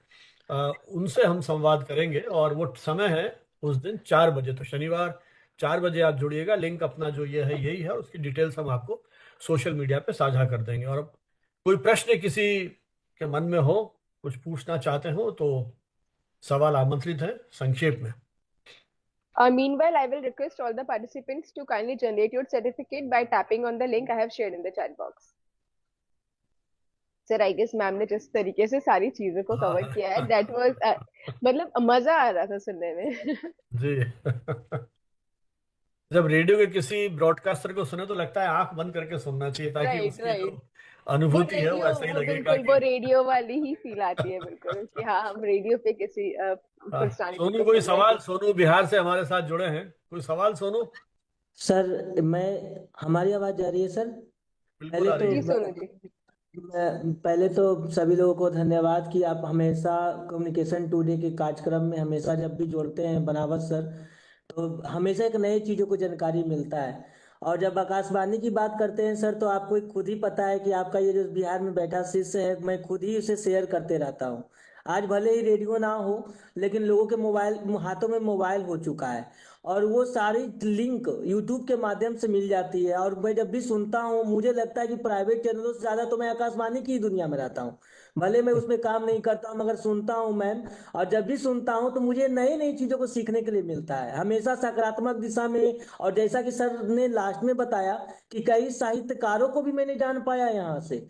[SPEAKER 1] उनसे हम संवाद करेंगे। और वो समय है उस दिन 4 बजे। तो शनिवार 4 बजे आप जुड़िएगा। लिंक अपना जो ये है यही है, और उसकी डिटेल्स हम आपको सोशल मीडिया पे साझा कर देंगे। और अब कोई प्रश्न किसी के मन में हो, कुछ पूछना चाहते हो तो सवाल आमंत्रित है, संक्षेप में।
[SPEAKER 3] Meanwhile, I will request all the participants to kindly generate your certificate by tapping on the link I have shared in the chat box. Sir, I guess ma'am ने जिस तरीके से सारी चीजों को
[SPEAKER 1] हाँ
[SPEAKER 3] कवर किया है, दैट वाज मतलब मजा आ रहा था सुनने में.
[SPEAKER 1] जी। जब रेडियो के किसी ब्रॉडकास्टर को सुने तो लगता है आंख बंद करके सुनना चाहिए, ताकि
[SPEAKER 3] राइट
[SPEAKER 1] उसकी जो
[SPEAKER 3] राइट. वो
[SPEAKER 1] अनुभूति है वो
[SPEAKER 3] रेडियो,
[SPEAKER 1] ऐसा ही
[SPEAKER 3] वो
[SPEAKER 1] लगेगा
[SPEAKER 3] बिल्कुल वो
[SPEAKER 1] कि
[SPEAKER 3] रेडियो वाली ही फील आती है, बिल्कुल कि हाँ, हम रेडियो पे किसी पर्सनालिटी
[SPEAKER 1] सोनू,
[SPEAKER 3] को
[SPEAKER 1] कोई
[SPEAKER 3] सुन रहे
[SPEAKER 1] सवाल?
[SPEAKER 3] हैं.
[SPEAKER 1] सोनू बिहार से हमारे साथ जुड़े हैं, कोई सवाल सोनू?
[SPEAKER 4] सर, मैं हमारी आवाज जा रही है सर?
[SPEAKER 1] बिल्कुल
[SPEAKER 4] पहले
[SPEAKER 1] आ
[SPEAKER 4] तो
[SPEAKER 1] रही
[SPEAKER 3] जी
[SPEAKER 1] है।
[SPEAKER 3] सोनू जी.
[SPEAKER 4] पहले तो सभी लोगों को धन्यवाद कि आप हमेशा कम्युनिकेशन टुडे के कार्यक्रम में हमेशा जब भी जोड़ते हैं बनावत सर, तो हमेशा एक नई चीज़ों को जानकारी मिलता है। और जब आकाशवाणी की बात करते हैं सर, तो आपको खुद ही पता है कि आपका ये जो बिहार में बैठा शिष्य है, मैं खुद ही उसे शेयर करते रहता हूँ। आज भले ही रेडियो ना हो, लेकिन लोगों के मोबाइल हाथों में मोबाइल हो चुका है, और वो सारी लिंक यूट्यूब के माध्यम से मिल जाती है। और मैं जब भी सुनता हूँ, मुझे लगता है कि प्राइवेट चैनलों से ज़्यादा तो मैं आकाशवाणी की ही दुनिया में रहता हूँ। भले मैं उसमें काम नहीं करता हूँ, मगर सुनता हूँ मैम। और जब भी सुनता हूँ तो मुझे नई नई चीज़ों को सीखने के लिए मिलता है, हमेशा सकारात्मक दिशा में। और जैसा कि सर ने लास्ट में बताया कि कई साहित्यकारों को भी मैंने जान पाया यहाँ से।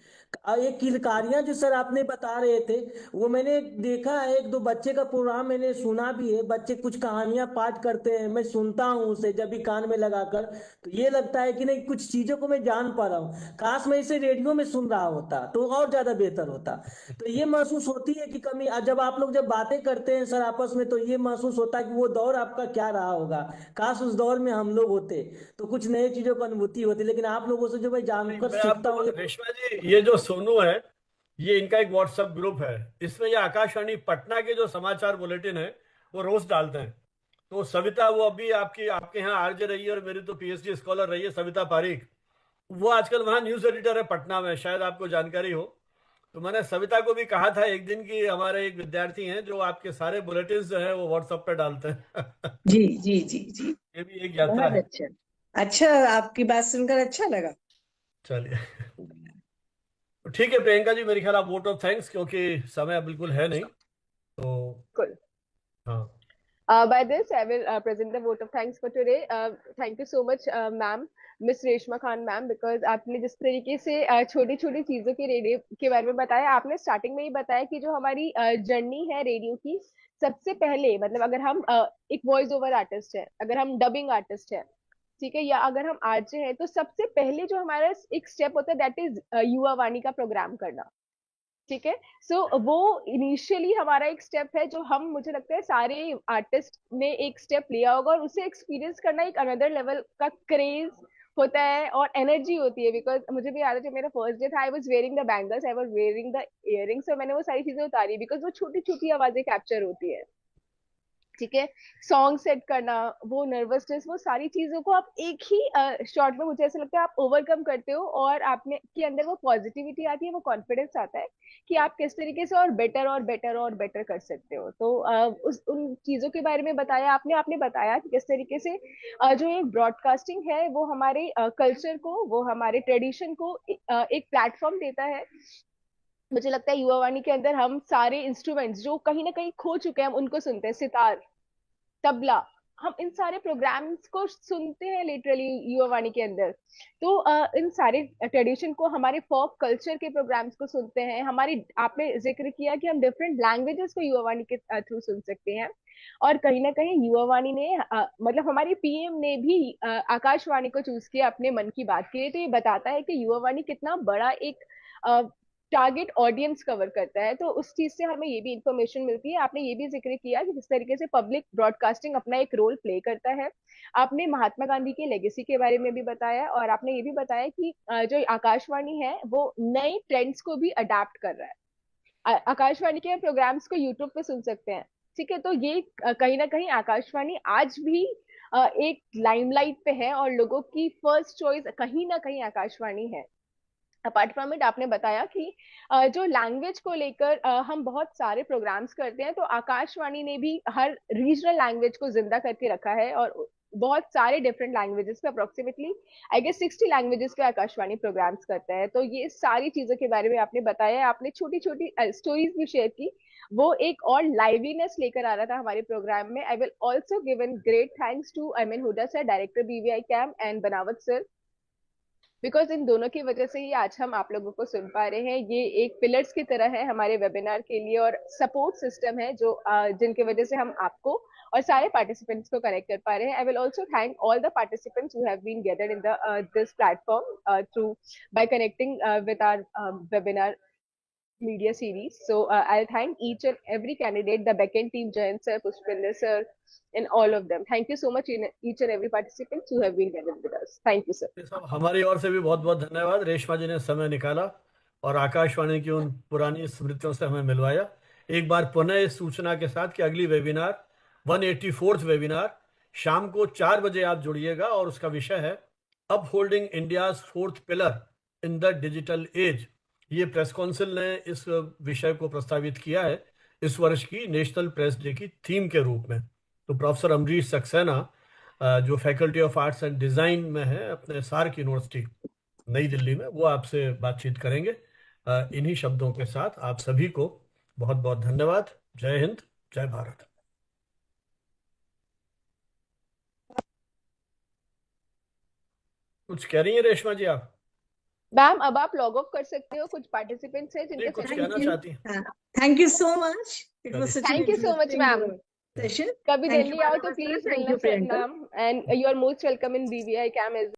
[SPEAKER 4] एक किलकारियां जो सर आपने बता रहे थे, वो मैंने देखा है। एक दो बच्चे का प्रोग्राम मैंने सुना भी है, बच्चे कुछ कहानियां पाठ करते हैं, मैं सुनता हूँ उसे जब भी कान में लगाकर। तो ये लगता है कि नहीं, कुछ चीजों को मैं जान पा रहा हूँ। काश मैं इसे रेडियो में सुन रहा होता तो और ज्यादा बेहतर होता। तो ये महसूस होती है कि कमी, जब आप लोग जब बातें करते हैं सर आपस में, तो ये महसूस होता है कि वो दौर आपका क्या रहा होगा। काश उस दौर में हम लोग होते तो कुछ नई चीजों की अनुभूति होती। लेकिन आप लोगों से जो मैं
[SPEAKER 1] नहीं,
[SPEAKER 4] जानकर
[SPEAKER 1] मैं
[SPEAKER 4] सीखता
[SPEAKER 1] आपको
[SPEAKER 4] हूँ, ये
[SPEAKER 1] रेशमा जी, ये जो सोनू है, ये इनका एक व्हाट्सएप ग्रुप है। इसमें ये आकाशवाणी पटना के जो समाचार बुलेटिन है वो रोज डालते हैं। तो सविता, वो अभी आपकी आपके यहाँ आरजे रही है और मेरी तो पीएचडी स्कॉलर रही है, सविता पारीक, वो आजकल वहाँ न्यूज एडिटर है पटना में, शायद आपको जानकारी हो। तो मैंने सविता को भी कहा था एक दिन कि हमारे एक विद्यार्थी हैं जो आपके सारे बुलेटिन जो है वो व्हाट्सएप पे डालते हैं।
[SPEAKER 2] जी जी जी जी
[SPEAKER 1] ये भी एक यात्रा
[SPEAKER 2] बहुत
[SPEAKER 1] है।
[SPEAKER 2] अच्छा। अच्छा, आपकी बात सुनकर अच्छा लगा।
[SPEAKER 1] चलिए। ठीक है प्रियंका जी, मेरे ख्याल आप वोट ऑफ थैंक्स, क्योंकि समय बिल्कुल है नहीं तो।
[SPEAKER 3] Cool.
[SPEAKER 1] हाँ,
[SPEAKER 3] By this, I will present the vote of thanks for today. Thank you so much, ma'am, Miss Reshma Khan, ma'am, because आपने जिस तरीके से छोटी छोटी चीजों के रेडियो के बारे में बताया, आपने स्टार्टिंग में ही बताया कि जो हमारी जर्नी है रेडियो की, सबसे पहले मतलब अगर हम एक वॉइस ओवर आर्टिस्ट है, अगर हम डबिंग आर्टिस्ट है, ठीक है, या अगर हम आरजे हैं, तो सबसे पहले जो हमारा एक स्टेप होता है दैट इज युवा वाणी का प्रोग्राम करना। ठीक है, सो वो इनिशियली हमारा एक स्टेप है जो हम, मुझे लगता है सारे आर्टिस्ट ने एक स्टेप लिया होगा, और उसे एक्सपीरियंस करना एक अनदर लेवल का क्रेज होता है और एनर्जी होती है। बिकॉज मुझे भी याद है जब मेरा फर्स्ट डे था, I was wearing the bangles, I was wearing the earrings, और मैंने वो सारी चीजें उतारी बिकॉज वो छोटी छोटी आवाजें कैप्चर होती है। ठीक है, सॉन्ग सेट करना, वो नर्वसनेस, वो सारी चीजों को आप एक ही शॉट में, मुझे ऐसा लगता है आप ओवरकम करते हो, और आपने के अंदर वो पॉजिटिविटी आती है, वो कॉन्फिडेंस आता है कि आप किस तरीके से और बेटर और बेटर और बेटर कर सकते हो। तो उन चीजों के बारे में बताया आपने। आपने बताया कि किस तरीके से जो एक ब्रॉडकास्टिंग है वो हमारे कल्चर को, वो हमारे ट्रेडिशन को एक प्लेटफॉर्म देता है। मुझे लगता है युवा वाणी के अंदर हम सारे इंस्ट्रूमेंट्स जो कहीं ना कहीं खो चुके हैं, हम उनको सुनते हैं, सितार, तबला, हम इन सारे प्रोग्राम्स को सुनते हैं लिटरली युवा वाणी के अंदर। तो इन सारे ट्रेडिशन को, हमारे फोक कल्चर के प्रोग्राम्स को सुनते हैं। हमारी, आपने जिक्र किया कि हम डिफरेंट लैंग्वेजेस को युवा वाणी के थ्रू सुन सकते हैं, और कहीं ना कहीं युवा वाणी ने मतलब हमारे पीएम ने भी आकाशवाणी को चूज किया अपने मन की बात के लिए। तो ये बताता है कि युवा वाणी कितना बड़ा एक टारगेट ऑडियंस कवर करता है। तो उस चीज से हमें ये भी इंफॉर्मेशन मिलती है। आपने ये भी जिक्र किया कि जिस तरीके से पब्लिक ब्रॉडकास्टिंग अपना एक रोल प्ले करता है। आपने महात्मा गांधी की लेगेसी के बारे में भी बताया, और आपने ये भी बताया कि जो आकाशवाणी है वो नए ट्रेंड्स को भी अडेप्ट कर रहा है। आकाशवाणी के प्रोग्राम्स को यूट्यूब पे सुन सकते हैं। ठीक है, तो ये कहीं ना कहीं आकाशवाणी आज भी एक लाइमलाइट पे है, और लोगों की फर्स्ट चॉइस कहीं ना कहीं आकाशवाणी है। अपार्ट फ्रॉम इट, आपने बताया कि जो लैंग्वेज को लेकर हम बहुत सारे प्रोग्राम्स करते हैं, तो आकाशवाणी ने भी हर रीजनल लैंग्वेज को जिंदा करके रखा है, और बहुत सारे डिफरेंट लैंग्वेजेस पे, अप्रोक्सीमेटली आई गेस 60 लैंग्वेजेस पे आकाशवाणी प्रोग्राम्स करता है। तो ये सारी चीजों के बारे में आपने बताया। आपने छोटी छोटी स्टोरीज भी शेयर की, वो एक और लाइवलीनेस लेकर आ रहा था हमारे प्रोग्राम में। I will also given great thanks to Amin Huda sir, director BVI CAM, and Banawat sir, because इन दोनों की वजह से ही आज हम आप लोगों को सुन पा रहे हैं। ये एक पिलर्स की तरह है हमारे वेबिनार के लिए, और सपोर्ट सिस्टम है जो जिनकी वजह से हम आपको और सारे पार्टिसिपेंट्स को कनेक्ट कर पा रहे हैं। I will also thank all the participants who have been gathered in this platform through by connecting with our webinar media series. So I'll thank each and every candidate, the backend team, Jayant sir, Pushpinder sir, and all of them. Thank you so much in each and every participant who have been gathered with us. Thank you, sir.
[SPEAKER 1] साहब, हमारी ओर से भी बहुत बहुत धन्यवाद। रेशमा जी ने समय निकाला और आकाशवाणी की उन पुरानी स्मृतियों से हमें मिलवाया। एक बार पुनः इस सूचना के साथ कि अगली वेबिनार 184th वेबिनार शाम को 4 बजे आप जुड़िएगा, और उसका विषय है upholding India's 4th pillar in the digital age. ये प्रेस काउंसिल ने इस विषय को प्रस्तावित किया है इस वर्ष की नेशनल प्रेस डे की थीम के रूप में। तो प्रोफेसर अमरीश सक्सेना, जो faculty of arts and design में है अपने सार्क यूनिवर्सिटी नई दिल्ली में, वो आपसे बातचीत करेंगे। इन्हीं शब्दों के साथ आप सभी को बहुत बहुत धन्यवाद। जय हिंद, जय भारत। कुछ कह रही हैं रेशमा जी आप?
[SPEAKER 3] मैम, अब आप लॉग ऑफ कर सकते हो। कुछ पार्टिसिपेंट्स हैं जिनके
[SPEAKER 1] कुछ कहना चाहती हैं?
[SPEAKER 2] Thank you so much. It was such an
[SPEAKER 3] Thank you so much,
[SPEAKER 2] interesting
[SPEAKER 3] ma'am.
[SPEAKER 2] session.
[SPEAKER 3] कभी
[SPEAKER 2] Thank you,
[SPEAKER 3] दिल्ली आओ तो
[SPEAKER 2] Bhanavat sir.
[SPEAKER 3] प्लीज
[SPEAKER 2] Thank
[SPEAKER 3] मिलना
[SPEAKER 2] you, Priyanka.
[SPEAKER 3] Ma'am, and you are most welcome in BVI CAM as